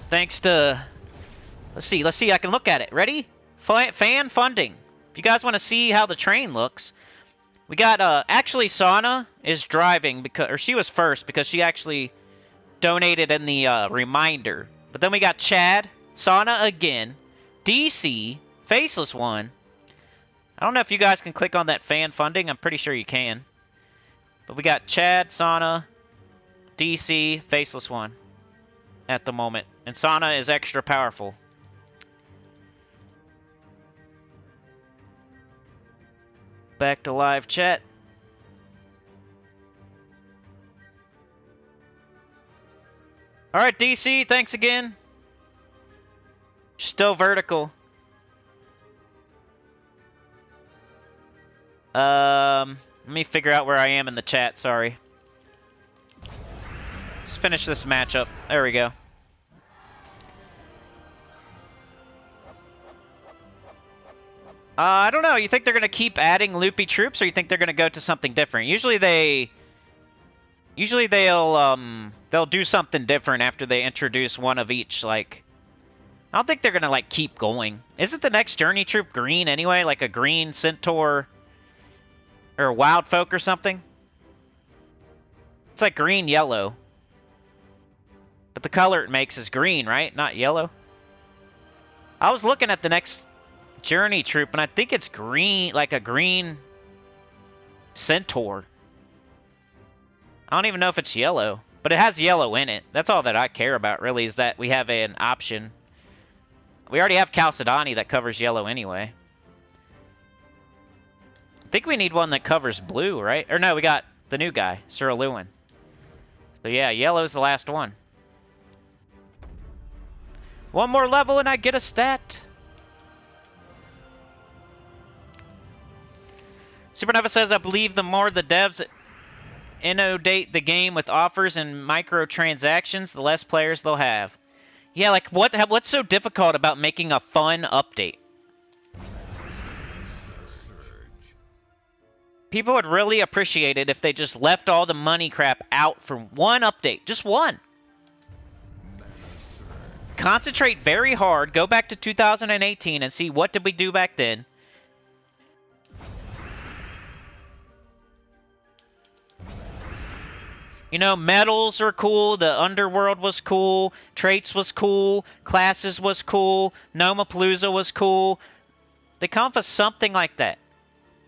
Thanks to... Let's see. I can look at it. Ready? Fan funding. If you guys want to see how the train looks... We got, actually, Sana is driving, because, or she was first, because she actually donated in the, reminder. But then we got Chad, Sana again, DC, Faceless One. I don't know if you guys can click on that fan funding. I'm pretty sure you can. But we got Chad, Sana, DC, Faceless One at the moment. And Sana is extra powerful. Back to live chat. Alright, DC, thanks again. Still vertical. Let me figure out where I am in the chat, sorry. Let's finish this matchup. There we go. I don't know. You think they're going to keep adding loopy troops, or you think they're going to go to something different? Usually they'll do something different after they introduce one of each. Like, I don't think they're going to like keep going. Isn't the next journey troop green anyway? Like a green centaur or a wild folk or something? It's like green yellow. But the color it makes is green, right? Not yellow. I was looking at the next journey troop, and I think it's green, like a green centaur. I don't even know if it's yellow, but it has yellow in it. That's all that I care about, really, is that we have an option. We already have Chalcedony that covers yellow anyway. I think we need one that covers blue, right? Or no, we got the new guy, Sir Lewin. So yeah, yellow's the last one. One more level and I get a stat. Supernova says, I believe the more the devs inundate the game with offers and microtransactions, the less players they'll have. Yeah, like what's so difficult about making a fun update? People would really appreciate it if they just left all the money crap out for one update. Just one. Concentrate very hard. Go back to 2018 and see what did we do back then. You know, medals are cool, the underworld was cool, traits was cool, classes was cool, Nomapalooza was cool. They come up with something like that.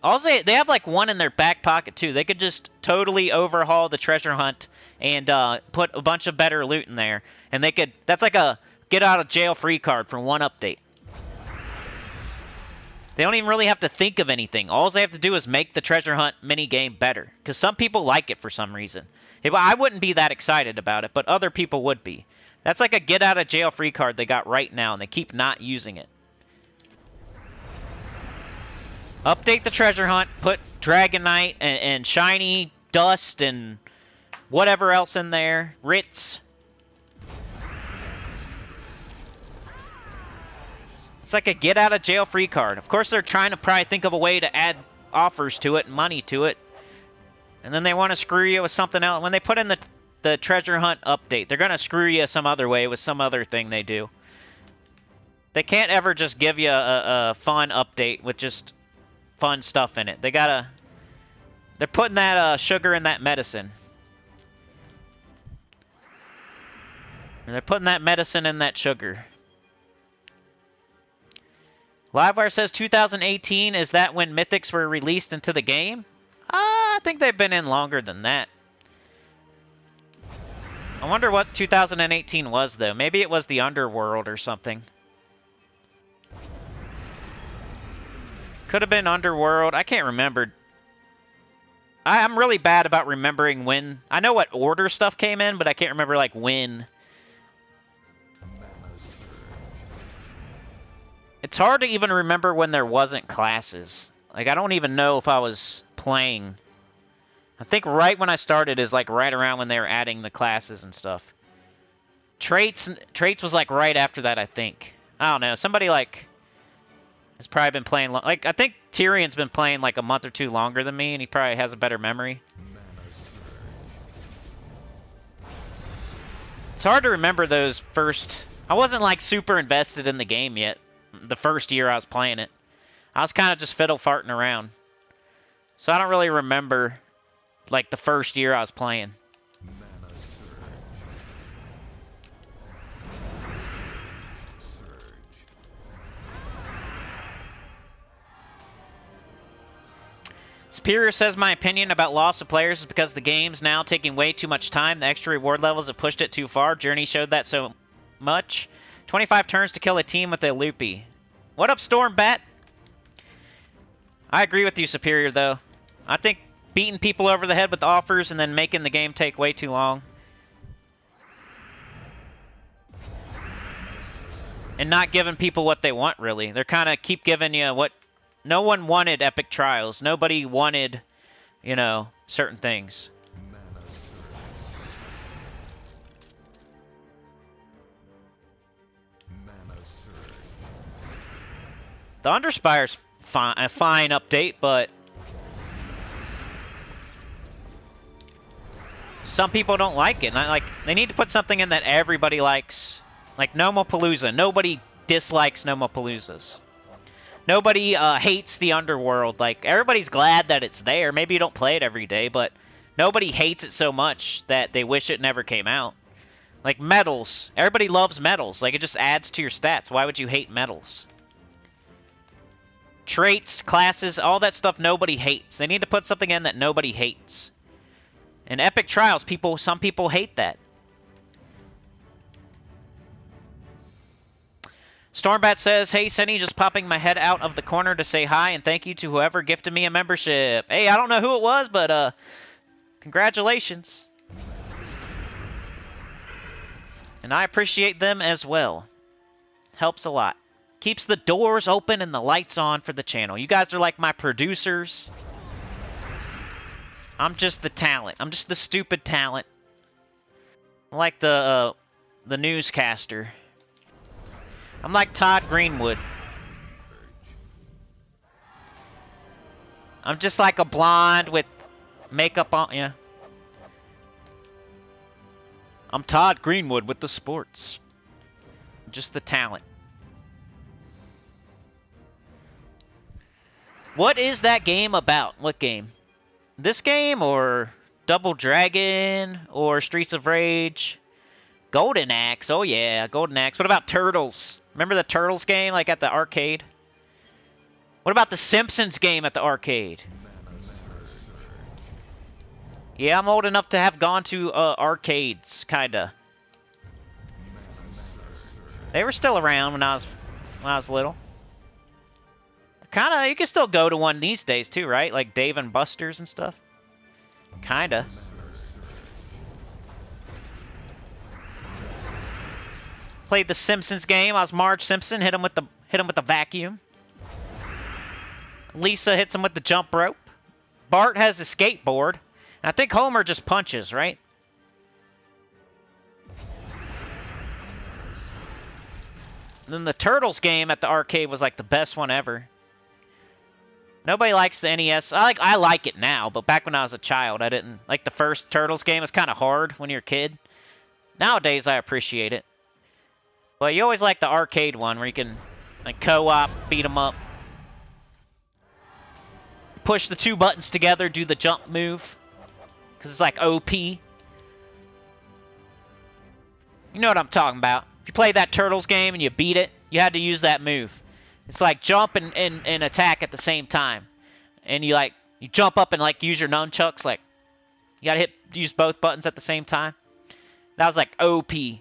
Also, they have like one in their back pocket too. They could just totally overhaul the treasure hunt and put a bunch of better loot in there. And they could, that's like a get out of jail free card for one update. They don't even really have to think of anything. All they have to do is make the treasure hunt minigame better. Because some people like it for some reason. I wouldn't be that excited about it, but other people would be. That's like a get out of jail free card they got right now, and they keep not using it. Update the treasure hunt, put Dragonite and shiny dust and whatever else in there. Ritz. It's like a get out of jail free card. Of course, they're trying to probably think of a way to add offers to it and money to it. And then they want to screw you with something else. When they put in the treasure hunt update, they're going to screw you some other way with some other thing they do. They can't ever just give you a fun update with just fun stuff in it. They're putting that sugar in that medicine. And they're putting that medicine in that sugar. Livewire says 2018, is that when Mythics were released into the game? I think they've been in longer than that. I wonder what 2018 was, though. Maybe it was the Underworld or something. Could have been Underworld. I can't remember. I'm really bad about remembering when. I know what order stuff came in, but I can't remember, like, when. It's hard to even remember when there wasn't classes. Like, I don't even know if I was playing. I think right when I started is like right around when they were adding the classes and stuff. Traits was like right after that, I think. I don't know. Somebody like has probably been playing like I think Tyrion's been playing like a month or two longer than me, and he probably has a better memory. It's hard to remember those first. I wasn't like super invested in the game yet. The first year I was playing it, I was kind of just fiddle farting around. So I don't really remember like the first year I was playing. Superior says, my opinion about loss of players is because the game's now taking way too much time. The extra reward levels have pushed it too far. Journey showed that so much. 25 turns to kill a team with a loopy. What up, Stormbat? I agree with you, Superior, though. I think beating people over the head with offers and then making the game take way too long. And not giving people what they want, really. They're kind of keep giving you what... No one wanted Epic Trials. Nobody wanted, you know, certain things. The Underspire's a fine update, but... Some people don't like it. Like, they need to put something in that everybody likes. Like Nomapalooza. Nobody dislikes Nomapaloozas. Nobody hates the Underworld. Like, everybody's glad that it's there. Maybe you don't play it every day, but nobody hates it so much that they wish it never came out. Like medals. Everybody loves medals. Like, it just adds to your stats. Why would you hate medals? Traits, classes, all that stuff nobody hates. They need to put something in that nobody hates. In Epic Trials, some people hate that. Stormbat says, "Hey, Senny, just popping my head out of the corner to say hi and thank you to whoever gifted me a membership." Hey, I don't know who it was, but congratulations. And I appreciate them as well. Helps a lot. Keeps the doors open and the lights on for the channel. You guys are like my producers. I'm just the talent. I'm just the stupid talent. I'm like the newscaster. I'm like Todd Greenwood. I'm just like a blonde with makeup on. Yeah. I'm Todd Greenwood with the sports. Just the talent. What is that game about? What game? This game or Double Dragon or Streets of Rage? Golden Axe. Oh yeah, Golden Axe. What about Turtles? Remember the Turtles game like at the arcade? What about the Simpsons game at the arcade? Yeah, I'm old enough to have gone to arcades, kinda. They were still around when I was little. Kinda, you can still go to one these days too, right? Like Dave and Buster's and stuff. Kinda. Played the Simpsons game. I was Marge Simpson. Hit him with the vacuum. Lisa hits him with the jump rope. Bart has a skateboard. And I think Homer just punches, right? And then the Turtles game at the arcade was like the best one ever. Nobody likes the NES. I like it now, but back when I was a child, I didn't. Like the first Turtles game was kind of hard when you're a kid. Nowadays, I appreciate it. But you always like the arcade one where you can like co-op, beat them up. Push the two buttons together, do the jump move. Because it's like OP. You know what I'm talking about. If you played that Turtles game and you beat it, you had to use that move. It's like jump and attack at the same time. And you jump up and like use your nunchucks. Like, you gotta use both buttons at the same time. That was like OP. You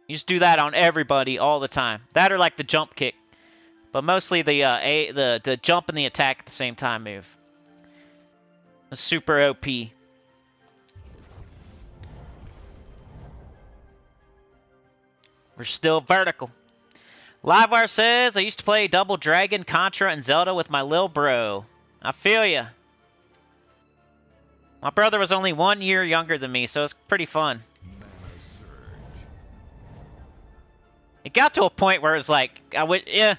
just do that on everybody all the time. That or like the jump kick. But mostly the jump and the attack at the same time move. It's super OP. We're still vertical. Livewire says, "I used to play Double Dragon, Contra, and Zelda with my lil bro." I feel ya. My brother was only 1 year younger than me, so it's pretty fun. It got to a point where it was like, yeah.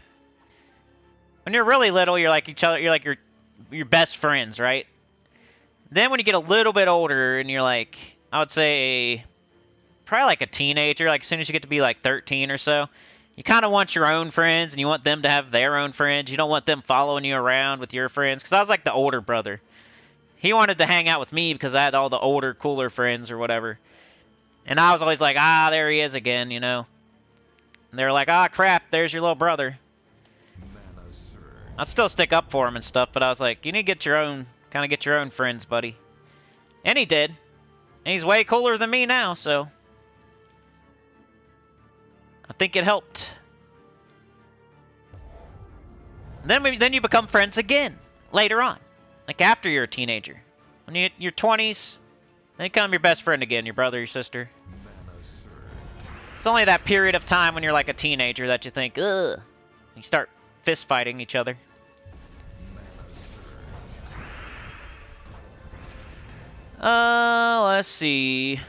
When you're really little, you're like each other. You're like your best friends, right? Then when you get a little bit older, and you're like, I would say, probably like a teenager. Like as soon as you get to be like 13 or so. You kind of want your own friends, and you want them to have their own friends. You don't want them following you around with your friends. Because I was like the older brother. He wanted to hang out with me because I had all the older, cooler friends or whatever. And I was always like, there he is again, you know. And they were like, crap, there's your little brother. I'd still stick up for him and stuff, but I was like, you need to get your own friends, buddy. And he did. And he's way cooler than me now, so... I think it helped. Then you become friends again later on, like after you're a teenager. When you're your 20s, they become your best friend again, your brother, your sister. It's only that period of time when you're like a teenager that you think, ugh. You start fist fighting each other. Let's see.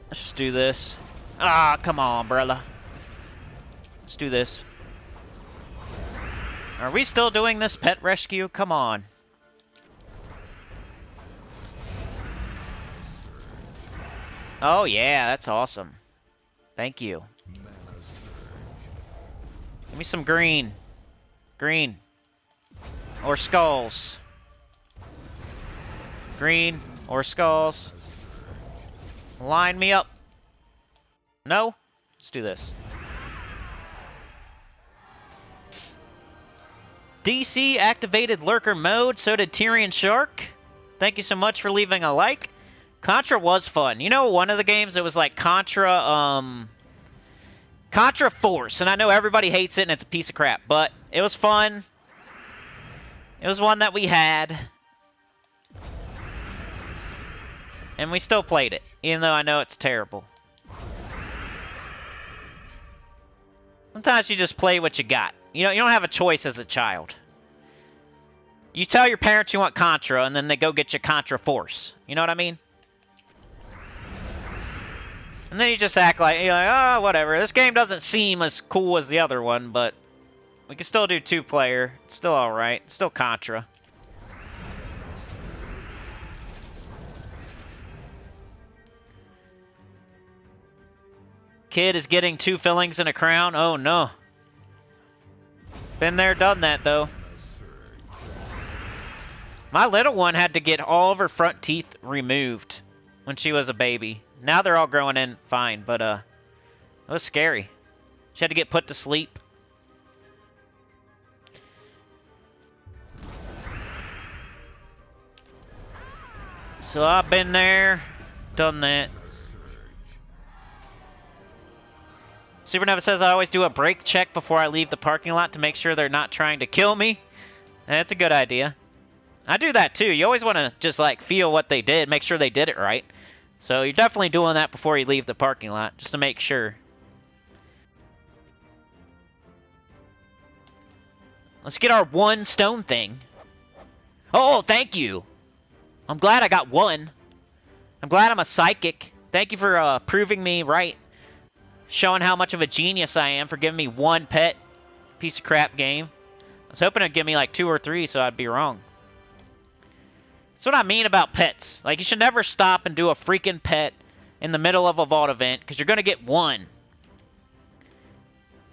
Let's just do this. Ah, come on, brother. Let's do this. Are we still doing this pet rescue? Come on. Oh, yeah, that's awesome. Thank you. Give me some green. Green. Or skulls. Green or skulls. Line me up. No? Let's do this. DC activated lurker mode, so did Tyrion Shark. Thank you so much for leaving a like. Contra was fun. You know, one of the games that was like Contra Force, and I know everybody hates it and it's a piece of crap, but it was fun. It was one that we had. And we still played it, even though I know it's terrible. Sometimes you just play what you got. You know, you don't have a choice as a child. You tell your parents you want Contra, and then they go get you Contra Force. You know what I mean? And then you just act like, you're like, oh, whatever. This game doesn't seem as cool as the other one, but we can still do 2-player. It's still alright. It's still Contra. Kid is getting 2 fillings and a crown. Oh, no. Been there, done that, though. My little one had to get all of her front teeth removed when she was a baby. Now they're all growing in fine, but it was scary. She had to get put to sleep. So I've been there, done that. Supernova says I always do a brake check before I leave the parking lot to make sure they're not trying to kill me. That's a good idea. I do that too. You always want to just like feel what they did, make sure they did it right. So you're definitely doing that before you leave the parking lot, just to make sure. Let's get our 1 stone thing. Oh, thank you. I'm glad I got 1. I'm glad I'm a psychic. Thank you for proving me right. Showing how much of a genius I am for giving me 1 pet. Piece of crap game. I was hoping it'd give me like 2 or 3, so I'd be wrong. That's what I mean about pets. Like, you should never stop and do a freaking pet in the middle of a vault event, because you're going to get 1.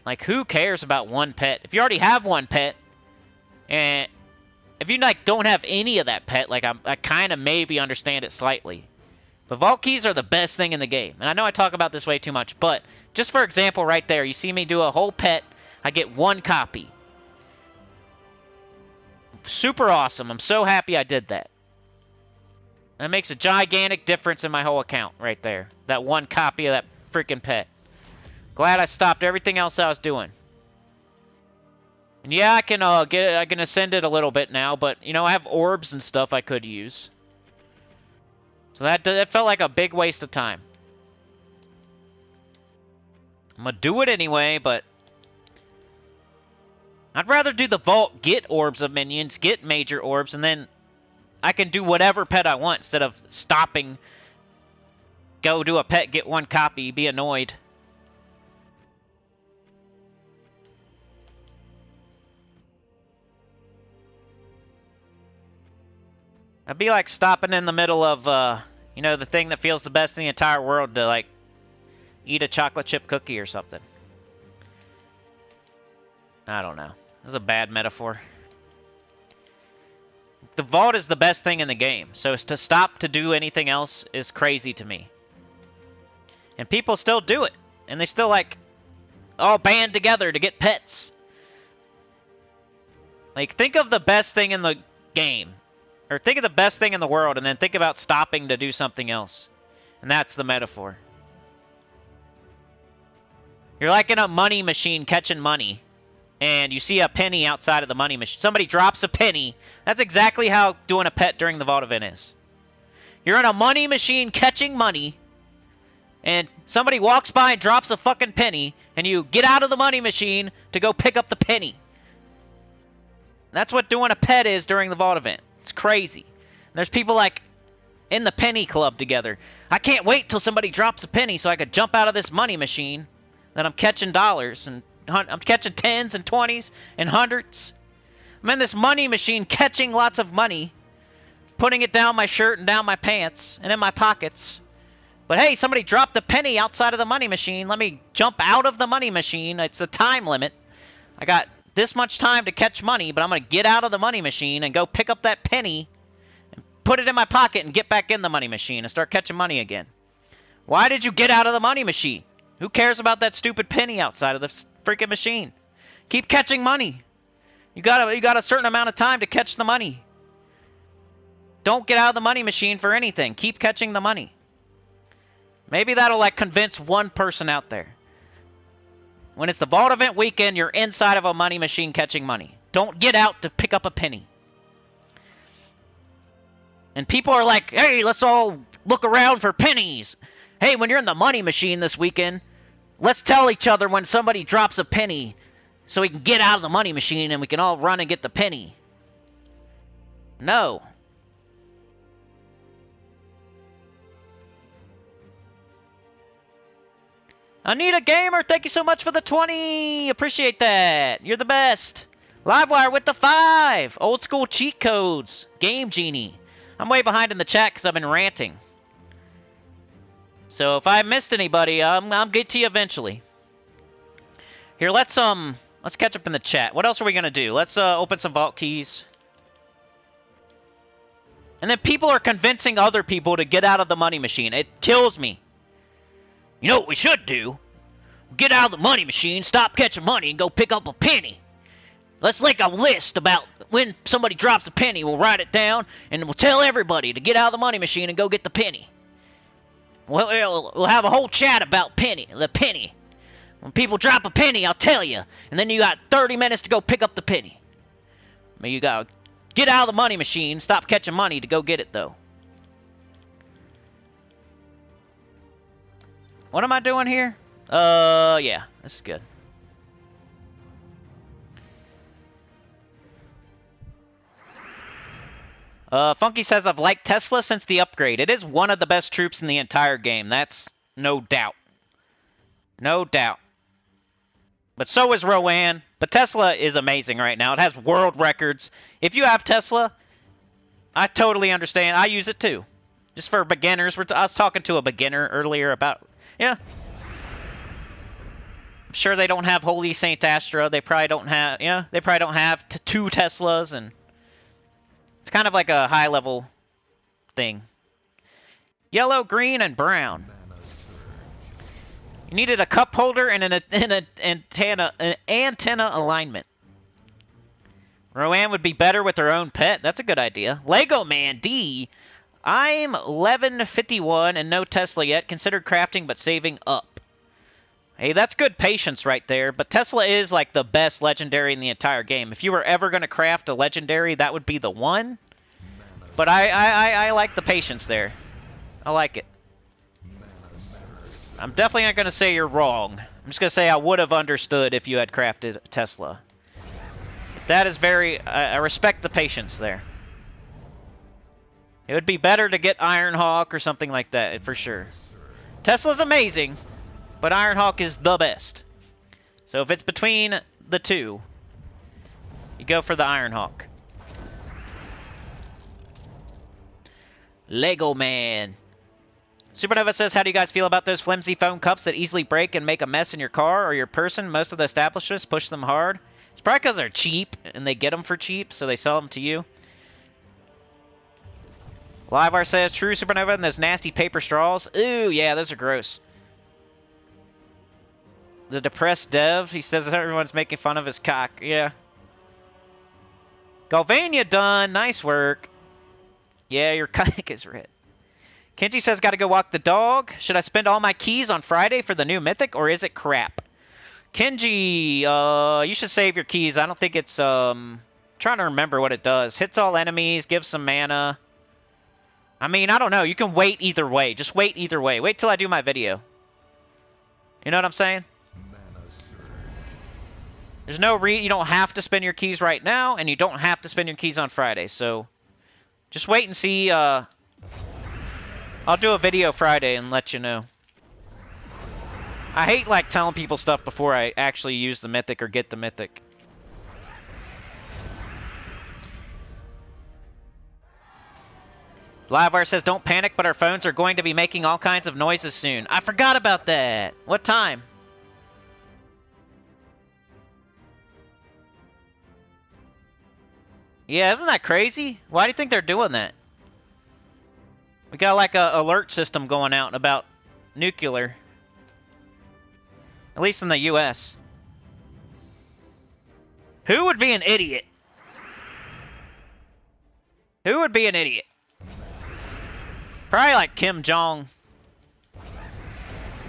Like, who cares about 1 pet? If you already have 1 pet, and if you like don't have any of that pet, like I kind of maybe understand it slightly. But vault keys are the best thing in the game. And I know I talk about this way too much, but just for example right there, you see me do a whole pet, I get 1 copy. Super awesome. I'm so happy I did that. That makes a gigantic difference in my whole account right there. That 1 copy of that freaking pet. Glad I stopped everything else I was doing. And yeah, I can ascend it a little bit now, but you know, I have orbs and stuff I could use. So that felt like a big waste of time. I'm gonna do it anyway, but I'd rather do the vault, get orbs of minions, get major orbs, and then I can do whatever pet I want instead of stopping, go do a pet, get 1 copy, be annoyed. I'd be like stopping in the middle of, you know, the thing that feels the best in the entire world to, like, eat a chocolate chip cookie or something. I don't know. This is a bad metaphor. The vault is the best thing in the game, so to stop to do anything else is crazy to me. And people still do it, and they still, like, all band together to get pets. Like, think of the best thing in the game. Or think of the best thing in the world, and then think about stopping to do something else. And that's the metaphor. You're like in a money machine catching money. And you see a penny outside of the money machine. Somebody drops a penny. That's exactly how doing a pet during the vault event is. You're in a money machine catching money. and somebody walks by and drops a fucking penny, and you get out of the money machine to go pick up the penny. That's what doing a pet is during the vault event. It's crazy. And there's people like in the penny club together. I can't wait till somebody drops a penny so I could jump out of this money machine. Then I'm catching dollars, and I'm catching 10s and 20s and 100s. I'm in this money machine catching lots of money, putting it down my shirt and down my pants and in my pockets. But hey, somebody dropped a penny outside of the money machine. Let me jump out of the money machine. It's a time limit. I got this much time to catch money, but I'm going to get out of the money machine and go pick up that penny and put it in my pocket and get back in the money machine and start catching money again. Why did you get out of the money machine? Who cares about that stupid penny outside of the freaking machine? Keep catching money. You got a certain amount of time to catch the money. Don't get out of the money machine for anything. Keep catching the money. Maybe that'll like convince one person out there. When it's the vault event weekend, you're inside of a money machine catching money. Don't get out to pick up a penny. And people are like, hey, let's all look around for pennies. Hey, when you're in the money machine this weekend, let's tell each other when somebody drops a penny so we can get out of the money machine and we can all run and get the penny. No. Anita Gamer, thank you so much for the 20. Appreciate that. You're the best. Livewire with the 5. Old school cheat codes. Game Genie. I'm way behind in the chat because I've been ranting. So if I missed anybody, I'll get to you eventually. Here, let's catch up in the chat. What else are we gonna do? Let's open some vault keys. And then people are convincing other people to get out of the money machine. It kills me. You know what we should do? Get out of the money machine, stop catching money, and go pick up a penny. Let's make a list about when somebody drops a penny. We'll write it down, and we'll tell everybody to get out of the money machine and go get the penny. We'll have a whole chat about the penny. When people drop a penny, I'll tell you. And then you got 30 minutes to go pick up the penny. I mean, you gotta get out of the money machine, stop catching money to go get it, though. What am I doing here? Yeah, this is good. Funky says, I've liked Tesla since the upgrade. It is one of the best troops in the entire game. That's no doubt. No doubt. But so is Rowan. But Tesla is amazing right now. It has world records. If you have Tesla, I totally understand. I use it too. Just for beginners. I was talking to a beginner earlier about... Yeah. I'm sure they don't have Holy Saint Astra. They probably don't have... Yeah, they probably don't have 2 Teslas. And it's kind of like a high-level thing. Yellow, green, and brown. You needed a cup holder and an antenna alignment. Rowan would be better with her own pet. That's a good idea. Lego Man D. I'm 1151 and no Tesla yet. Considered crafting but saving up. Hey, that's good patience right there. But Tesla is like the best legendary in the entire game. If you were ever going to craft a legendary, that would be the one. But I like the patience there. I like it. I'm definitely not going to say you're wrong. I'm just going to say I would have understood if you had crafted Tesla. That is very... I respect the patience there. It would be better to get Ironhawk or something like that, for sure. Tesla's amazing, but Ironhawk is the best. So if it's between the two, you go for the Ironhawk. Lego Man. Supernova says, how do you guys feel about those flimsy foam cups that easily break and make a mess in your car or your person? Most of the establishments push them hard. It's probably because they're cheap and they get them for cheap, so they sell them to you. Livewire says, true Supernova, and those nasty paper straws. Ooh, yeah, those are gross. The depressed dev, he says everyone's making fun of his cock. Yeah. Galvania done. Nice work. Yeah, your cock is red. Kenji says, gotta go walk the dog. Should I spend all my keys on Friday for the new mythic, or is it crap? Kenji, you should save your keys. I don't think it's, trying to remember what it does. Hits all enemies, gives some mana. I mean, I don't know. You can wait either way. Just wait either way. Wait till I do my video. You know what I'm saying? There's no you don't have to spend your keys right now, and you don't have to spend your keys on Friday, so just wait and see. I'll do a video Friday and let you know. I hate, like, telling people stuff before I actually use the mythic or get the mythic. Livewire says, don't panic, but our phones are going to be making all kinds of noises soon. I forgot about that. What time? Yeah, isn't that crazy? Why do you think they're doing that? We got like a alert system going out about nuclear. At least in the US. Who would be an idiot? Who would be an idiot? Probably like Kim Jong.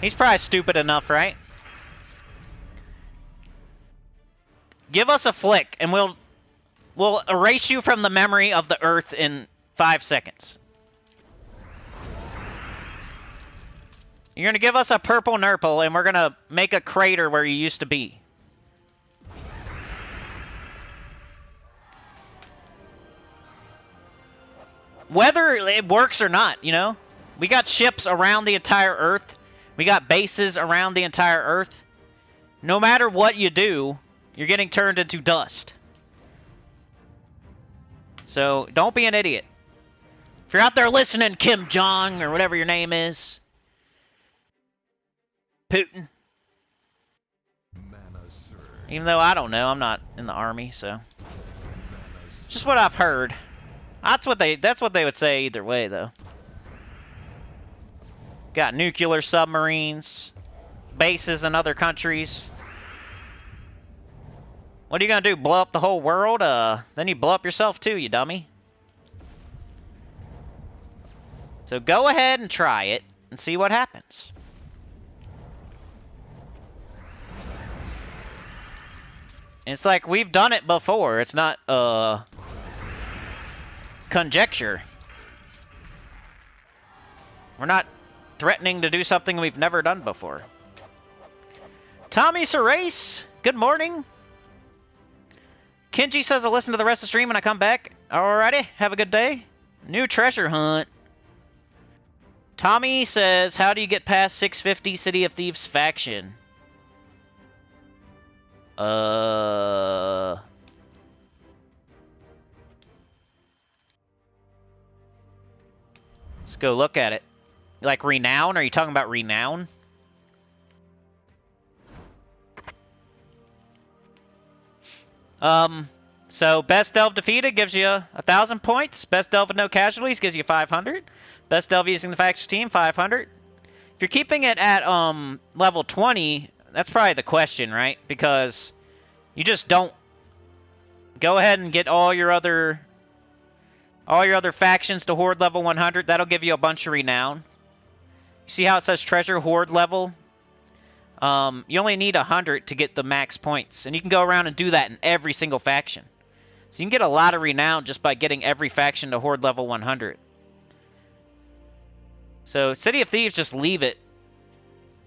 He's probably stupid enough, right? Give us a flick and we'll erase you from the memory of the Earth in 5 seconds. You're going to give us a purple nurple, and we're going to make a crater where you used to be. Whether it works or not, you know? We got ships around the entire Earth. We got bases around the entire Earth. No matter what you do, you're getting turned into dust. So, don't be an idiot. If you're out there listening, Kim Jong, or whatever your name is. Putin. Even though I don't know, I'm not in the army, so. Just what I've heard. That's what they would say either way, though. Got nuclear submarines, bases in other countries. What are you gonna do? Blow up the whole world? Then you blow up yourself too, you dummy. So go ahead and try it and see what happens. It's like we've done it before. It's not conjecture. We're not threatening to do something we've never done before. Tommy Serace, good morning. Kenji says I'll listen to the rest of the stream when I come back. Alrighty, have a good day. New treasure hunt. Tommy says, how do you get past 650 City of Thieves faction? Let's go look at it. Like renown? Are you talking about renown? So best delve defeated gives you 1,000 points. Best delve with no casualties gives you 500. Best delve using the faction team, 500. If you're keeping it at level 20, that's probably the question, right? Because you just don't go ahead and get all your other factions to horde level 100. That'll give you a bunch of renown. You see how it says treasure horde level? You only need 100 to get the max points, and you can go around and do that in every single faction. So you can get a lot of renown just by getting every faction to horde level 100. So City of Thieves, just leave it.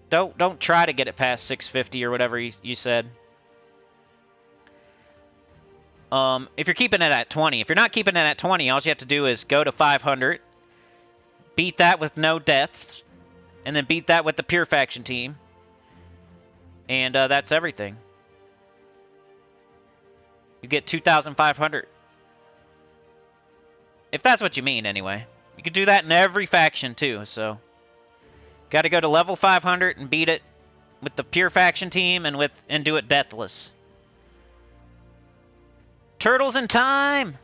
Don't try to get it past 650 or whatever you said. If you're keeping it at 20. If you're not keeping it at 20, all you have to do is go to 500, beat that with no deaths, and then beat that with the pure faction team. And that's everything. You get 2,500. If that's what you mean, anyway. You could do that in every faction, too, so. Got to go to level 500 and beat it with the pure faction team and do it deathless. Turtles in time!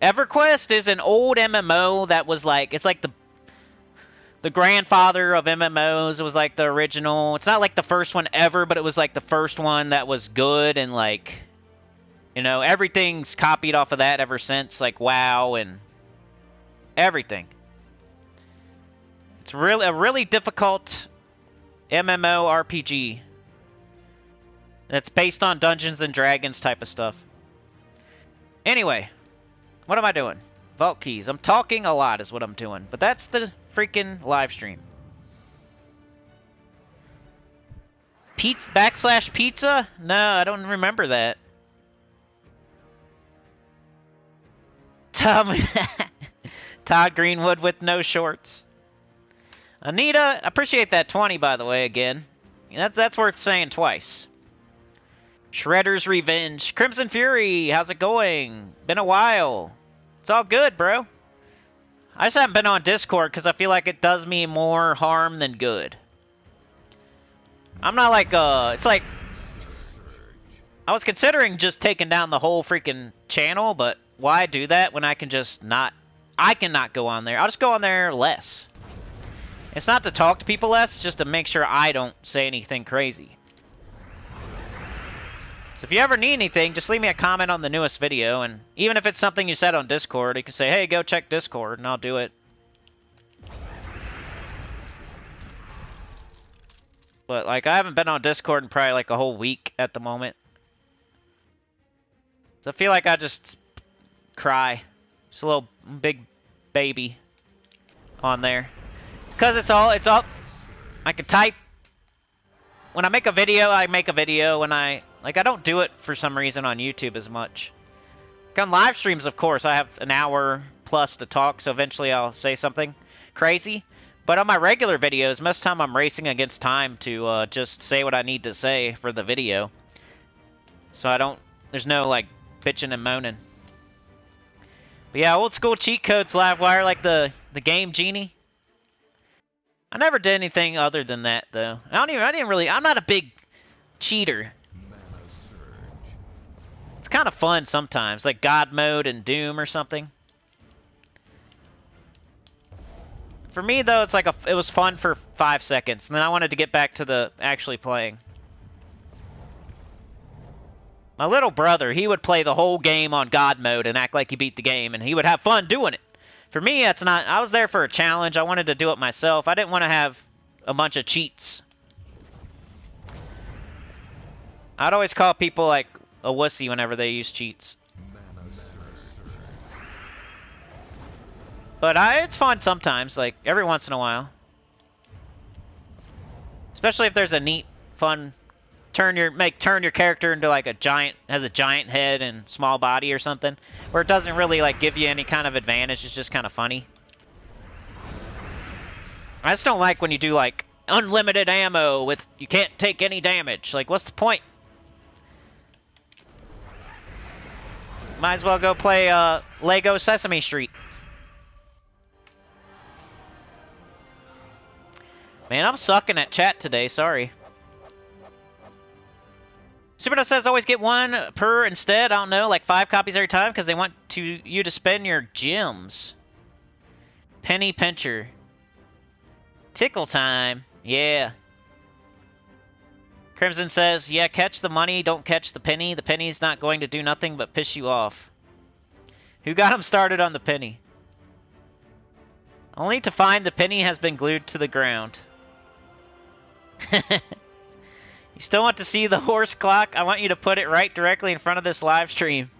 Everquest is an old MMO that was like, it's like the grandfather of MMOs. It was like the original. It's not like the first one ever, but it was like the first one that was good, and like, you know, everything's copied off of that ever since, like WoW and everything. It's really a really difficult MMORPG that's based on Dungeons and Dragons type of stuff. Anyway, What am I doing? Vault keys. I'm talking a lot is what I'm doing. But that's the freaking live stream. Backslash pizza? No, I don't remember that. Todd Greenwood with no shorts. Anita, I appreciate that 20, by the way, again. That's worth saying twice. Shredder's Revenge. Crimson Fury, how's it going? Been a while. It's all good, bro. I just haven't been on Discord because I feel like it does me more harm than good. I'm not like, it's like... I was considering just taking down the whole freaking channel, but why do that when I can just not... I cannot go on there. I'll just go on there less. It's not to talk to people less, it's just to make sure I don't say anything crazy. So if you ever need anything, just leave me a comment on the newest video, and even if it's something you said on Discord, you can say, hey, go check Discord, and I'll do it. But, like, I haven't been on Discord in probably, like, a whole week at the moment. So I feel like I just cry. Just a little big baby on there. It's because it's all, I can type. When I make a video, I make a video. When I don't do it for some reason on YouTube as much. Like on live streams, of course, I have an hour plus to talk, so eventually I'll say something crazy. But on my regular videos, most of the time I'm racing against time to just say what I need to say for the video. So I don't, there's no, like, bitching and moaning. But yeah, old school cheat codes, Livewire, like the game Genie. I never did anything other than that, though. I'm not a big cheater. It's kind of fun sometimes, like God Mode and Doom or something. For me, though, it's like it was fun for 5 seconds, and then I wanted to get back to the actually playing. My little brother, he would play the whole game on God Mode and act like he beat the game, and he would have fun doing it. For me, that's not... I was there for a challenge. I wanted to do it myself. I didn't want to have a bunch of cheats. I'd always call people, like, a wussy whenever they use cheats. But it's fun sometimes, like, every once in a while. Especially if there's a neat, fun... turn your character into like a giant, has a giant head and small body or something, where it doesn't really like give you any kind of advantage. It's just kind of funny. I just don't like when you do like unlimited ammo with you can't take any damage. Like, what's the point? Might as well go play Lego Sesame Street. Man, I'm sucking at chat today. Sorry. Superdose says always get one per instead. I don't know, like 5 copies every time because they want you to spend your gems. Penny Pincher. Tickle time. Yeah. Crimson says, yeah, catch the money, don't catch the penny. The penny's not going to do nothing but piss you off. Who got him started on the penny? Only to find the penny has been glued to the ground. You still want to see the horse clock? I want you to put it right directly in front of this live stream.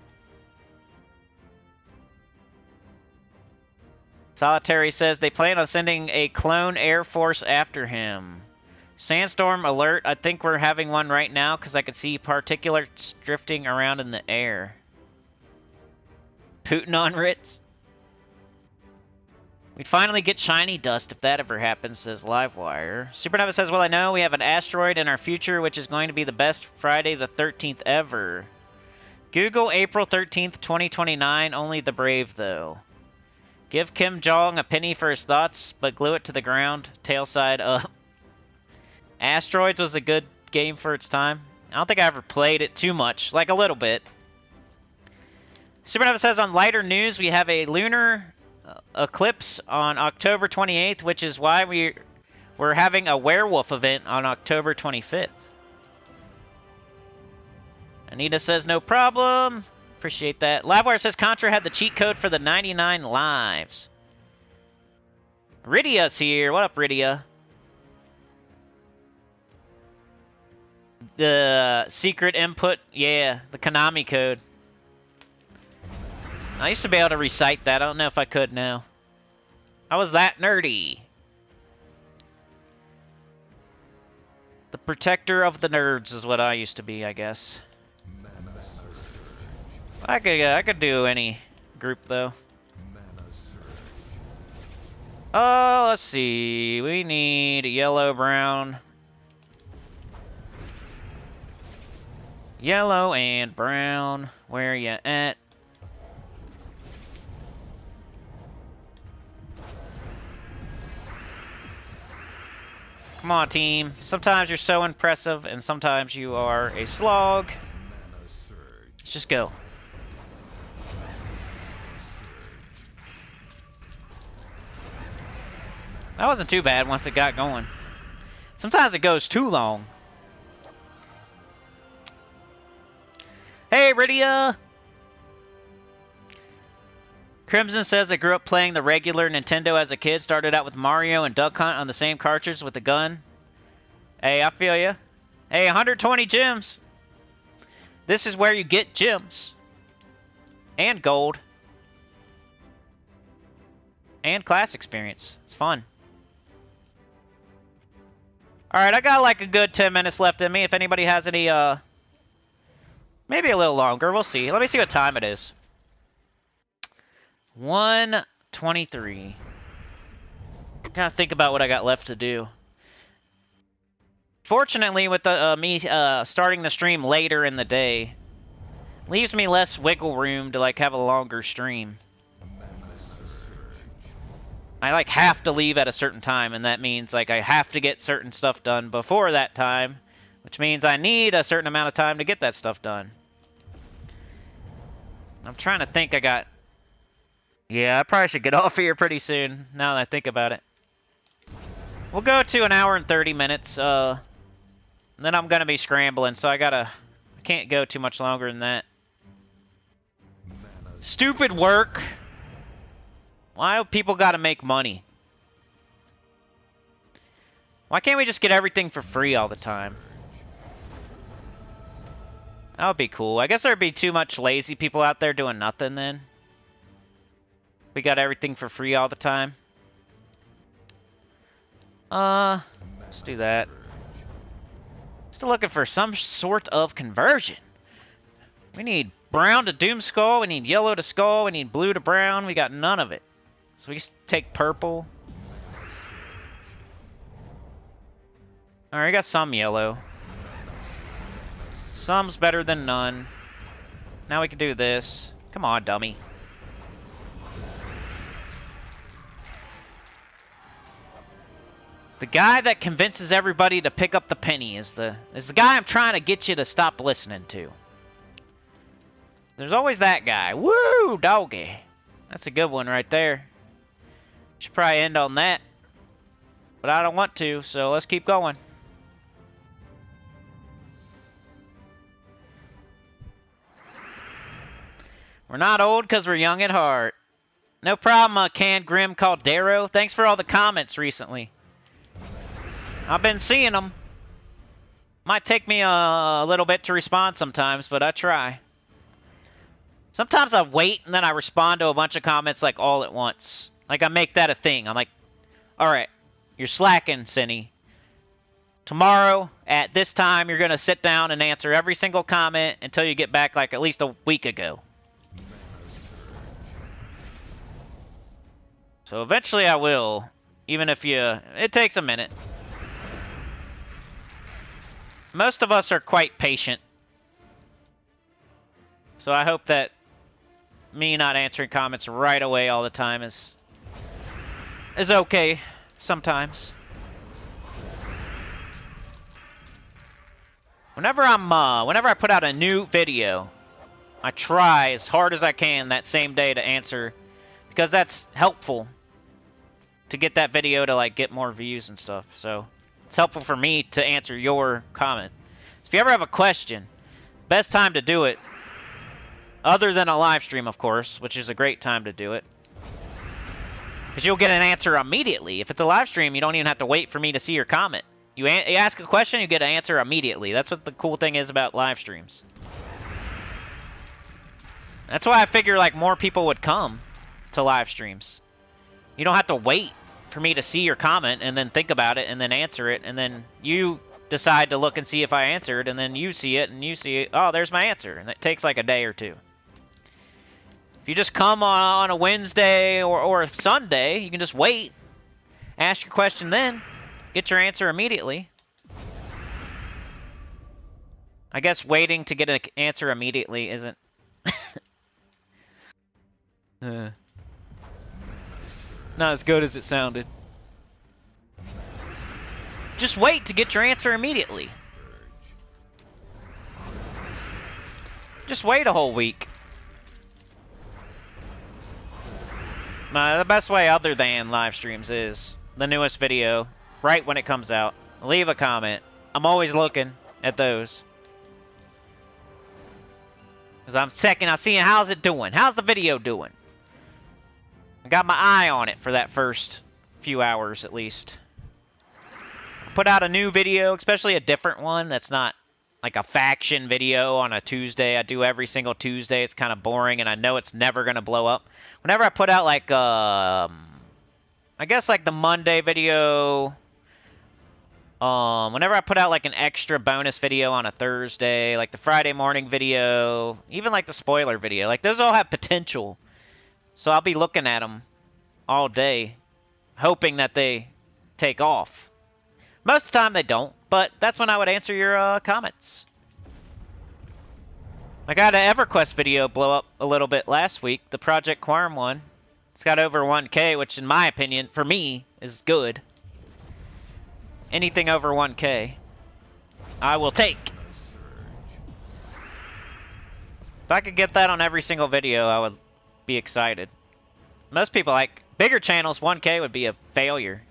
Solitary says they plan on sending a clone Air Force after him. Sandstorm alert. I think we're having one right now because I could see particulates drifting around in the air. Putin on Ritz. We'd finally get shiny dust if that ever happens, says Livewire. Supernova says, well, I know we have an asteroid in our future, which is going to be the best Friday the 13th ever. Google April 13th, 2029, only the brave, though. Give Kim Jong a penny for his thoughts, but glue it to the ground, tail side up. Asteroids was a good game for its time. I don't think I ever played it too much, like a little bit. Supernova says, on lighter news, we have a lunar... eclipse on October 28th, which is why we're having a werewolf event on October 25th. Anita says no problem. Appreciate that. Livewire says Contra had the cheat code for the 99 lives. Rydia's here. What up, Rydia? The secret input. Yeah, the Konami code. I used to be able to recite that. I don't know if I could now. I was that nerdy. The protector of the nerds is what I used to be, I guess. I could do any group though. Oh, let's see. We need yellow, brown. Yellow and brown. Where ya at? Come on, team. Sometimes you're so impressive, and sometimes you are a slog. Let's just go. That wasn't too bad once it got going. Sometimes it goes too long. Hey, Rydia! Crimson says I grew up playing the regular Nintendo as a kid. Started out with Mario and Duck Hunt on the same cartridge with the gun. Hey, I feel ya. Hey, 120 gems. This is where you get gems. And gold. And class experience. It's fun. Alright, I got like a good 10 minutes left in me. If anybody has any, maybe a little longer. We'll see. Let me see what time it is. 1:23. Gotta think about what I got left to do. Fortunately, with the me starting the stream later in the day, leaves me less wiggle room to like have a longer stream. I like have to leave at a certain time, and that means like I have to get certain stuff done before that time, which means I need a certain amount of time to get that stuff done. I'm trying to think. Yeah, I probably should get off here pretty soon, now that I think about it. We'll go to an hour and 30 minutes, then I'm gonna be scrambling, so I can't go too much longer than that. Stupid work! Why do people gotta make money? Why can't we just get everything for free all the time? That would be cool. I guess there'd be too much lazy people out there doing nothing then. We got everything for free all the time. Let's do that. Still looking for some sort of conversion. We need brown to Doom Skull, we need yellow to Skull, we need blue to brown, we got none of it. So we just take purple. Alright, I got some yellow. Some's better than none. Now we can do this. Come on, dummy. The guy that convinces everybody to pick up the penny is the guy I'm trying to get you to stop listening to. There's always that guy. Woo, doggy. That's a good one right there. Should probably end on that. But I don't want to, so let's keep going. We're not old because we're young at heart. No problem, Canned Grim Caldero. Thanks for all the comments recently. I've been seeing them. Might take me a little bit to respond sometimes, but I try. Sometimes I wait and then I respond to a bunch of comments like all at once. Like I make that a thing. I'm like, alright, you're slacking, Cinny. Tomorrow at this time you're going to sit down and answer every single comment until you get back like at least a week ago. So eventually I will, even if it takes a minute. Most of us are quite patient. So I hope that me not answering comments right away all the time is okay sometimes. Whenever I put out a new video, I try as hard as I can that same day to answer, because that's helpful to get that video to like get more views and stuff. So it's helpful for me to answer your comment. So if you ever have a question, best time to do it, other than a live stream, of course, which is a great time to do it, because you'll get an answer immediately. If it's a live stream, you don't even have to wait for me to see your comment. You ask a question, you get an answer immediately. That's what the cool thing is about live streams. That's why I figure like more people would come to live streams. You don't have to wait for me to see your comment and then think about it and then answer it, and then you decide to look and see if I answered, and then you see it and you see it. Oh, there's my answer, and it takes like a day or two. If you just come on a Wednesday or a Sunday, you can just wait, ask your question then, get your answer immediately. I guess waiting to get an answer immediately isn't... not as good as it sounded. Just wait to get your answer immediately. Just wait a whole week. The best way other than live streams is the newest video, right when it comes out. Leave a comment. I'm always looking at those. Because I'm checking, I'm seeing how's it doing. How's the video doing? I got my eye on it for that first few hours at least. Put out a new video, especially a different one that's not like a faction video on a Tuesday. I do every single Tuesday. It's kind of boring, and I know it's never going to blow up. Whenever I put out like, I guess like the Monday video, whenever I put out like an extra bonus video on a Thursday, like the Friday morning video, even like the spoiler video, like those all have potential. So I'll be looking at them all day, hoping that they take off. Most of the time they don't, but that's when I would answer your comments. I got an Everquest video blow up a little bit last week, the Project Quorum one. It's got over 1K, which in my opinion, for me, is good. Anything over 1K, I will take. If I could get that on every single video, I would be excited. Most people, like, bigger channels, 1K would be a failure.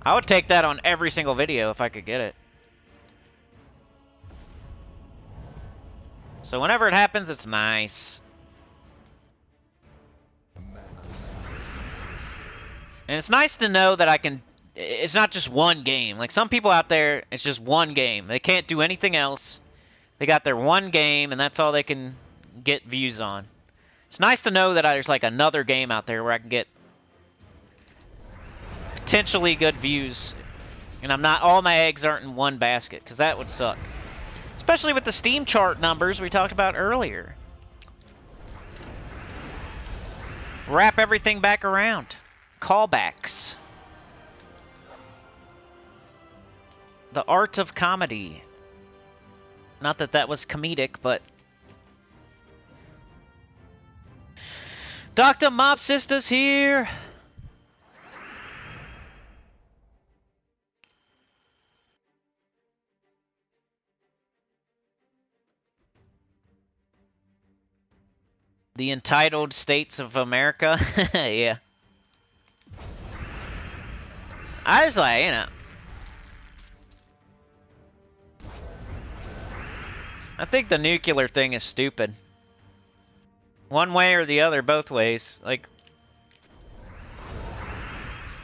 I would take that on every single video if I could get it. So whenever it happens, it's nice. And it's nice to know that I can... It's not just one game. Like, some people out there, it's just one game. They can't do anything else. They got their one game, and that's all they can get views on. It's nice to know that there's, like, another game out there where I can get potentially good views. And I'm not... All my eggs aren't in one basket, because that would suck. Especially with the Steam chart numbers we talked about earlier. Wrap everything back around. Callbacks. The art of comedy. Not that that was comedic, but... Dr. Mob Sister's here! The entitled states of America? Yeah. I was like, you know... I think the nuclear thing is stupid. One way or the other, both ways. Like...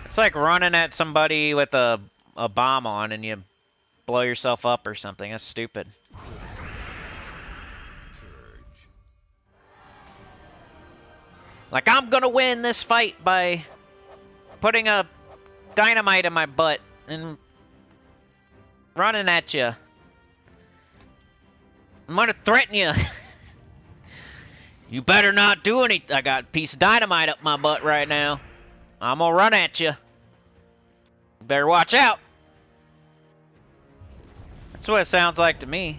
It's like running at somebody with a bomb on and you blow yourself up or something. That's stupid. Like, I'm gonna win this fight by putting a dynamite in my butt and running at you. I'm gonna threaten you. You better not do anything. I got a piece of dynamite up my butt right now. I'm gonna run at you. You better watch out. That's what it sounds like to me.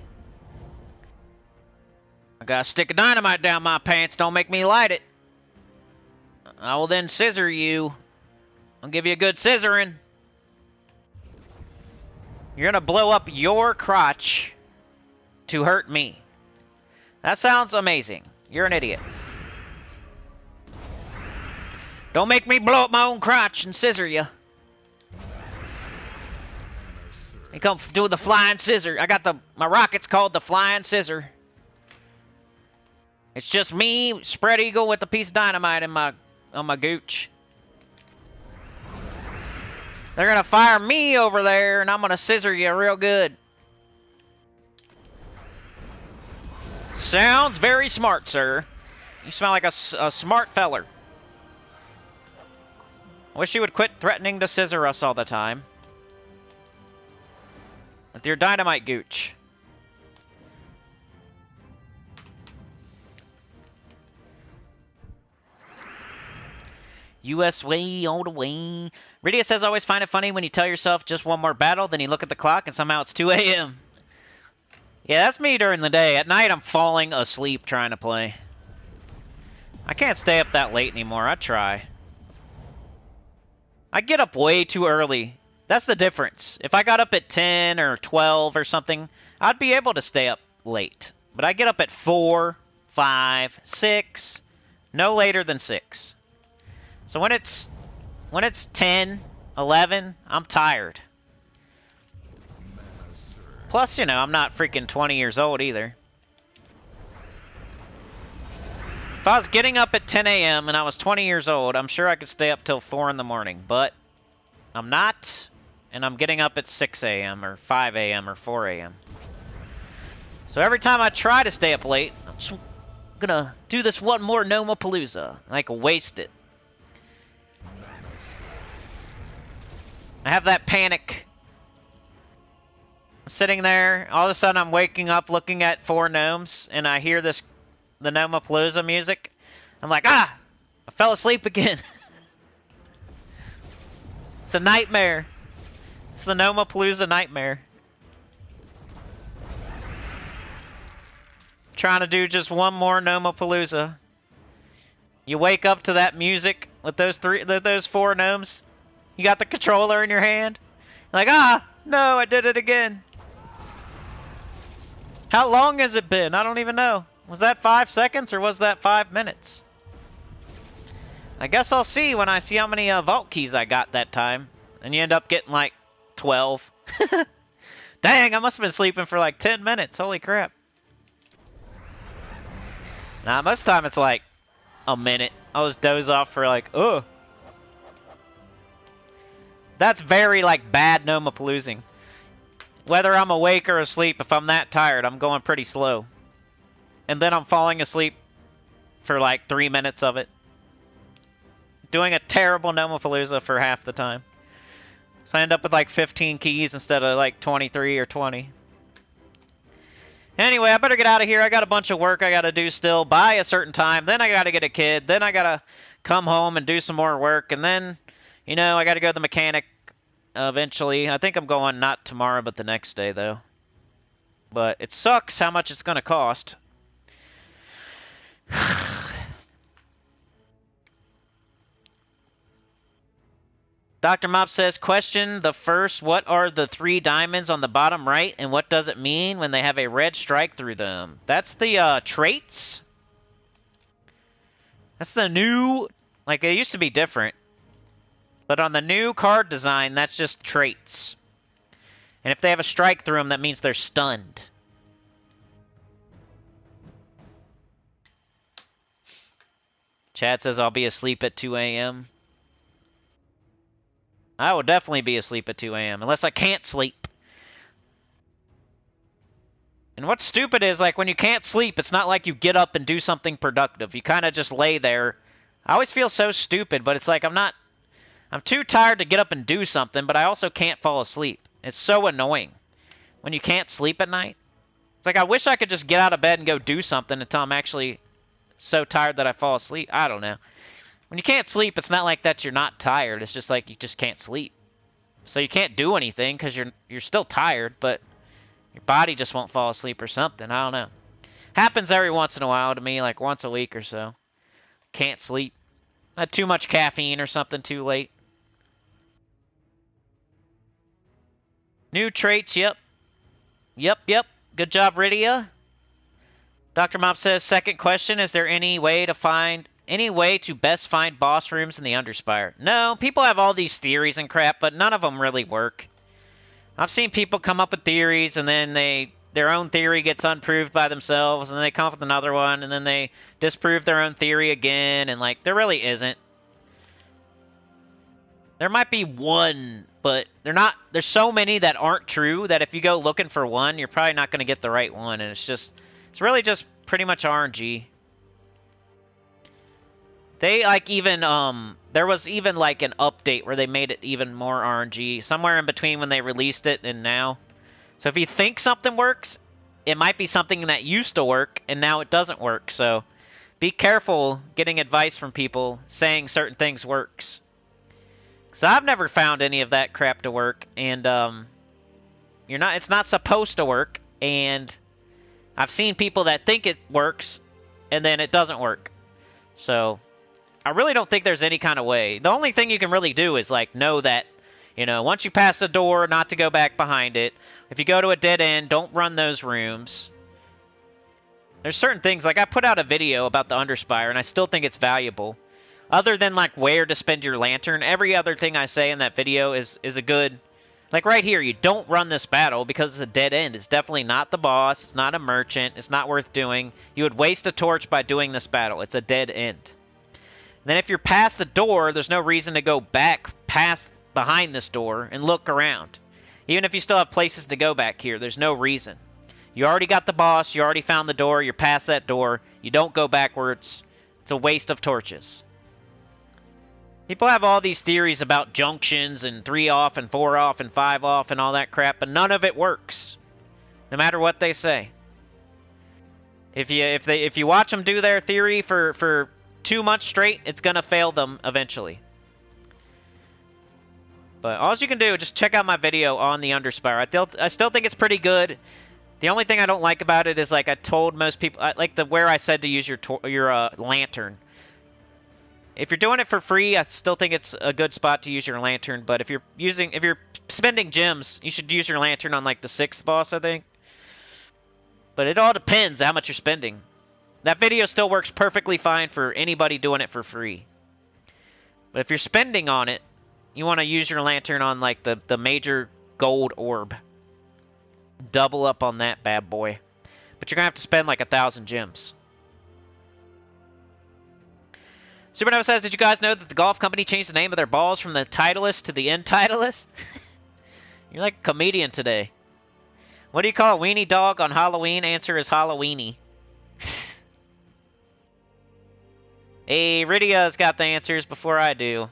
I got a stick of dynamite down my pants. Don't make me light it. I will then scissor you. I'll give you a good scissoring. You're gonna blow up your crotch to hurt me. That sounds amazing. You're an idiot. Don't make me blow up my own crotch and scissor you. You come do the flying scissor. I got my rocket's called the flying scissor. It's just me, spread eagle, with a piece of dynamite in on my gooch. They're gonna fire me over there, and I'm gonna scissor you real good. Sounds very smart, sir. You smell like a smart feller. I wish you would quit threatening to scissor us all the time. With your dynamite gooch. US way, all the way. Rydia says, I always find it funny when you tell yourself just one more battle, then you look at the clock and somehow it's 2 a.m. Yeah, that's me during the day. At night, I'm falling asleep trying to play. I can't stay up that late anymore. I try. I get up way too early. That's the difference. If I got up at 10 or 12 or something, I'd be able to stay up late. But I get up at 4, 5, 6, no later than 6. So when it's 10, 11, I'm tired. Plus, you know, I'm not freaking 20 years old either. If I was getting up at 10 a.m. and I was 20 years old, I'm sure I could stay up till 4 in the morning. But I'm not, and I'm getting up at 6 a.m. or 5 a.m. or 4 a.m. So every time I try to stay up late, I'm just gonna do this one more Nomapalooza. I can waste it. I have that panic. I'm sitting there, all of a sudden I'm waking up looking at 4 gnomes, and I hear the Nomapalooza music. I'm like, ah! I fell asleep again. It's a nightmare. It's the Nomapalooza nightmare. Trying to do just one more Nomapalooza. You wake up to that music with those 4 gnomes. You got the controller in your hand. Like, ah, no, I did it again. How long has it been? I don't even know. Was that 5 seconds or was that 5 minutes? I guess I'll see when I see how many vault keys I got that time. And you end up getting like 12. Dang, I must have been sleeping for like 10 minutes. Holy crap. Nah, most of the time it's like a minute. I'll just doze off for like, ugh. That's very, like, bad Nomapaloozing. Whether I'm awake or asleep, if I'm that tired, I'm going pretty slow. And then I'm falling asleep for, like, 3 minutes of it. Doing a terrible Nomapalooza for half the time. So I end up with, like, 15 keys instead of, like, 23 or 20. Anyway, I better get out of here. I got a bunch of work I got to do still by a certain time. Then I got to get a kid. Then I got to come home and do some more work. And then... You know, I got to go to the mechanic eventually. I think I'm going not tomorrow, but the next day, though. But it sucks how much it's going to cost. Dr. Mop says, question the first, what are the 3 diamonds on the bottom right, and what does it mean when they have a red strike through them? That's the traits? That's the new... Like, it used to be different. But on the new card design, that's just traits. And if they have a strike through them, that means they're stunned. Chad says, I'll be asleep at 2 a.m. I will definitely be asleep at 2 a.m. unless I can't sleep. And what's stupid is, like, when you can't sleep, it's not like you get up and do something productive. You kind of just lay there. I always feel so stupid, but it's like I'm too tired to get up and do something, but I also can't fall asleep. It's so annoying when you can't sleep at night. It's like I wish I could just get out of bed and go do something until I'm actually so tired that I fall asleep. I don't know. When you can't sleep, it's not like that you're not tired. It's just like you just can't sleep. So you can't do anything because you're still tired, but your body just won't fall asleep or something. I don't know. Happens every once in a while to me, like once a week or so. Can't sleep. Had too much caffeine or something too late. New traits, yep. Yep. Good job, Rydia. Dr. Mop says, second question, is there any way to best find boss rooms in the Underspire? No, people have all these theories and crap, but none of them really work. I've seen people come up with theories, and then their own theory gets unproved by themselves, and then they come up with another one, and then they disprove their own theory again, and, like, there really isn't. There might be one, but there's so many that aren't true that if you go looking for one, you're probably not going to get the right one. And it's really just pretty much RNG. They, like, even, there was even, like, an update where they made it even more RNG. Somewhere in between when they released it and now. So if you think something works, it might be something that used to work, and now it doesn't work. So be careful getting advice from people saying certain things works. Because I've never found any of that crap to work, and, it's not supposed to work, and I've seen people that think it works, and then it doesn't work. So I really don't think there's any kind of way. The only thing you can really do is, like, know that, once you pass the door, not to go back behind it. If you go to a dead end, don't run those rooms. There's certain things, like I put out a video about the Underspire, and I still think it's valuable. Other than, like, where to spend your lantern, every other thing I say in that video is a good... Like, right here, you don't run this battle because it's a dead end. It's definitely not the boss. It's not a merchant. It's not worth doing. You would waste a torch by doing this battle. It's a dead end. And then if you're past the door, there's no reason to go back past behind this door and look around. Even if you still have places to go back here, there's no reason. You already got the boss. You already found the door. You're past that door. You don't go backwards. It's a waste of torches. People have all these theories about junctions and 3 off and 4 off and 5 off and all that crap, but none of it works. No matter what they say. If you watch them do their theory for too much straight, it's gonna fail them eventually. But all you can do, just check out my video on the Underspire. I still think it's pretty good. The only thing I don't like about it is, like I told most people, like where I said to use your lantern. If you're doing it for free, I still think it's a good spot to use your lantern. But if you're spending gems, you should use your lantern on, like, the 6th boss, I think. But it all depends how much you're spending. That video still works perfectly fine for anybody doing it for free. But if you're spending on it, you want to use your lantern on, like, the major gold orb. Double up on that bad boy. But you're going to have to spend, like, 1,000 gems. Supernova says, did you guys know that the golf company changed the name of their balls from the Titleist to the end Titleist? You're like a comedian today. What do you call a weenie dog on Halloween? Answer is Halloweeny. Hey, Rydia's got the answers before I do.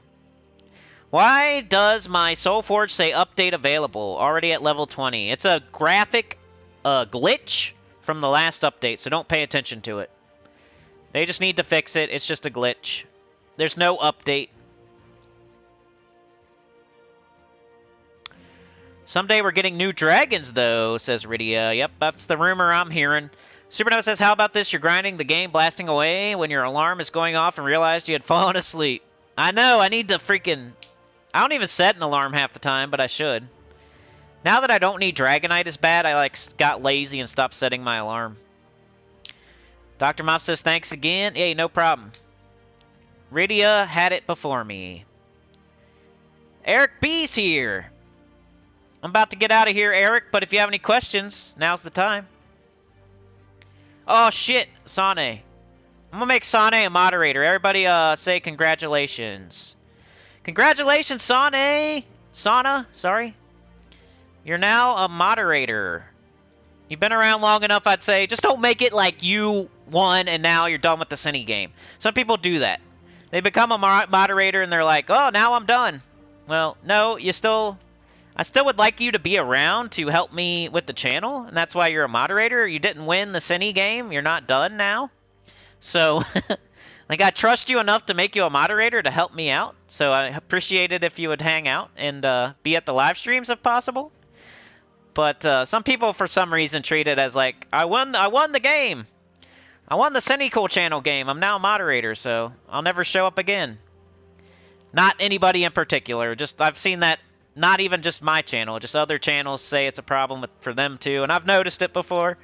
Why does my Soulforge say update available? Already at level 20. It's a graphic glitch from the last update, so don't pay attention to it. They just need to fix it. It's just a glitch. There's no update. Someday we're getting new dragons, though, says Rydia. Yep, that's the rumor I'm hearing. Supernova says, how about this? You're grinding the game, blasting away when your alarm is going off and realized you had fallen asleep. I know, I need to freaking... I don't even set an alarm half the time, but I should. Now that I don't need Dragonite as bad, I, like, got lazy and stopped setting my alarm. Dr. Mop says, thanks again. Hey, no problem. Rydia had it before me. Eric B's here. I'm about to get out of here, Eric, but if you have any questions, now's the time. Oh, shit, Sane. I'm gonna make Sane a moderator. Everybody say congratulations. Congratulations, Sane! Sana, sorry. You're now a moderator. You've been around long enough, I'd say. Just don't make it like you won and now you're done with the Sinny game. Some people do that. They become a moderator and they're like, oh, now I'm done. Well, no, I still would like you to be around to help me with the channel, and that's why you're a moderator. You didn't win the Sinny game. You're not done now. So, like, I trust you enough to make you a moderator to help me out. So I appreciate it if you would hang out and be at the live streams if possible. But some people, for some reason, treat it as like, I won the game. I won the Sinnycool channel game. I'm now a moderator, so I'll never show up again. Not anybody in particular. Just I've seen that. Not even just my channel. Just other channels say it's a problem for them too, and I've noticed it before.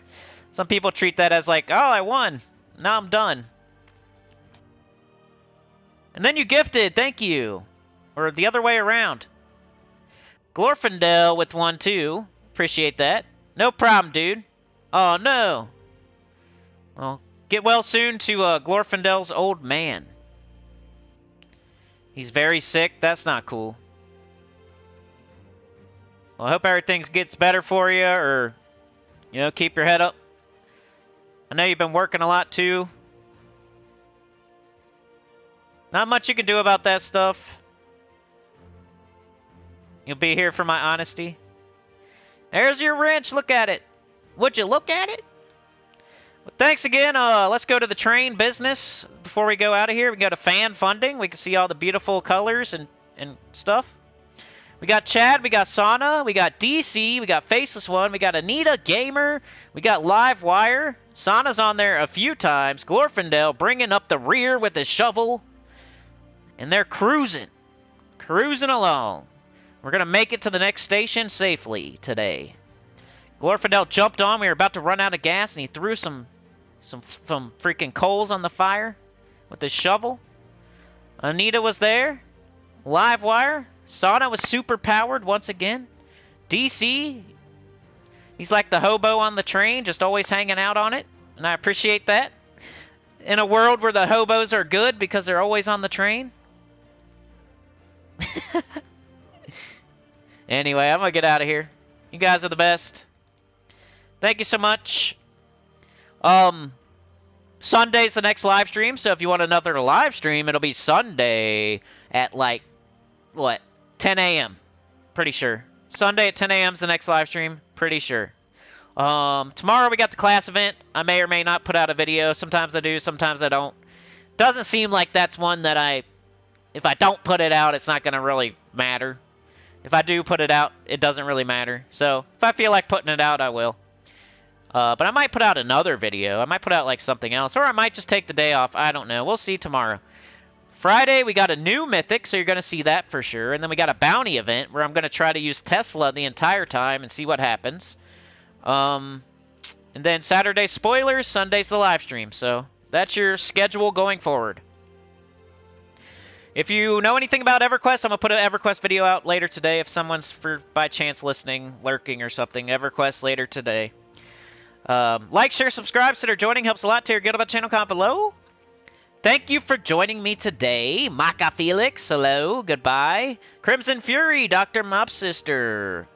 Some people treat that as like, oh, I won. Now I'm done. And then you gifted. Thank you. Or the other way around. Glorfindel with 1 too. Appreciate that. No problem, dude. Oh, no. Well, get well soon to Glorfindel's old man. He's very sick. That's not cool. Well, I hope everything gets better for you, or, you know, keep your head up. I know you've been working a lot too. Not much you can do about that stuff. You'll be here for my honesty. There's your wrench. Look at it. Would you look at it? Well, thanks again. Let's go to the train business before we go out of here. We can go to fan funding. We can see all the beautiful colors and stuff. We got Chad. We got Sauna. We got DC. We got Faceless One. We got Anita Gamer. We got Livewire. Sauna's on there a few times. Glorfindel bringing up the rear with his shovel. And they're cruising. Cruising along. We're going to make it to the next station safely today. Glorfindel jumped on. We were about to run out of gas, and he threw some freaking coals on the fire with his shovel. Anita was there. Livewire. Sauna was super powered once again. DC, he's like the hobo on the train, just always hanging out on it, and I appreciate that. In a world where the hobos are good because they're always on the train. Anyway, I'm going to get out of here. You guys are the best. Thank you so much. Sunday's the next live stream, so if you want another live stream, it'll be Sunday at like, what, 10 a.m. Pretty sure. Sunday at 10 a.m. is the next live stream. Pretty sure. Tomorrow we got the class event. I may or may not put out a video. Sometimes I do, sometimes I don't. Doesn't seem like that's one that if I don't put it out, it's not going to really matter. If I do put it out, it doesn't really matter. So, if I feel like putting it out, I will. But I might put out another video. I might put out, like, something else. Or I might just take the day off. I don't know. We'll see tomorrow. Friday, we got a new Mythic, so you're going to see that for sure. And then we got a bounty event where I'm going to try to use Tesla the entire time and see what happens. And then Saturday, spoilers. Sunday's the live stream. So, that's your schedule going forward. If you know anything about Everquest, I'm going to put an Everquest video out later today if someone's by chance listening, lurking or something. Everquest later today. Like, share, subscribe, consider joining. Helps a lot. Tell your good about the channel, comment below. Thank you for joining me today. Maka Felix, hello, goodbye. Crimson Fury, Dr. Mop Sister.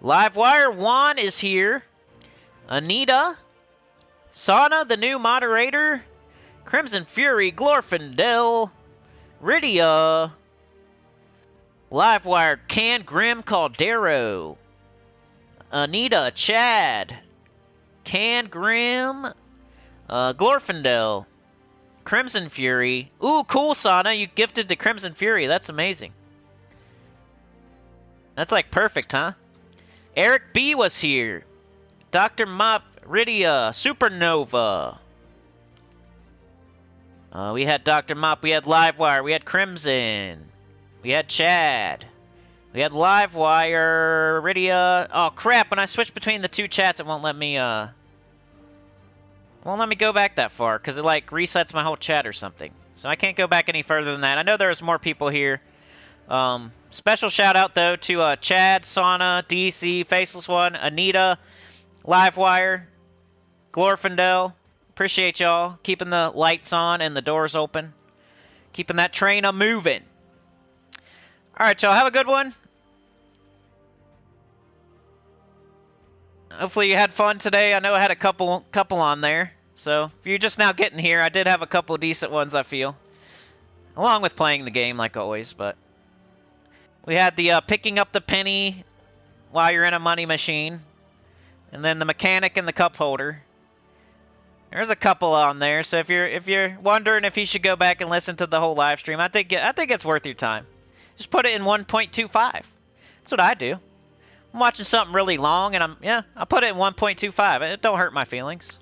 Livewire Juan is here. Anita. Sauna, the new moderator. Crimson Fury, Glorfindel. Rydia, Livewire, Can Grim Caldero, Anita, Chad, Can Grim, Glorfindel, Crimson Fury. Ooh, cool, Sauna. You gifted to Crimson Fury. That's amazing. That's like perfect, huh? Eric B was here. Dr. Mop, Rydia, Supernova. We had Dr. Mop, we had Livewire, we had Crimson, we had Chad, we had Livewire, Rydia. Oh crap! When I switch between the two chats, it won't let me go back that far because it like resets my whole chat or something. So I can't go back any further than that. I know there's more people here. Special shout out though to Chad, Sauna, DC, Faceless One, Anita, Livewire, Glorfindel. Appreciate y'all keeping the lights on and the doors open. Keeping that train a-moving. Alright, y'all. Have a good one. Hopefully you had fun today. I know I had a couple on there. So, if you're just now getting here, I did have a couple decent ones, I feel. Along with playing the game, like always, but... We had the picking up the penny while you're in a money machine. And then the mechanic and the cup holder. There's a couple on there, so if you're wondering if you should go back and listen to the whole live stream, I think it's worth your time. Just put it in 1.25. That's what I do. I'm watching something really long, and I'll put it in 1.25. It don't hurt my feelings.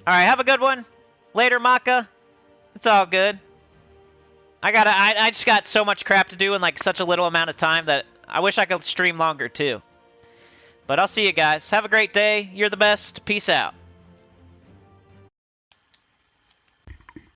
All right, have a good one. Later, Maka. It's all good. I just got so much crap to do in like such a little amount of time that I wish I could stream longer too. But I'll see you guys. Have a great day. You're the best. Peace out.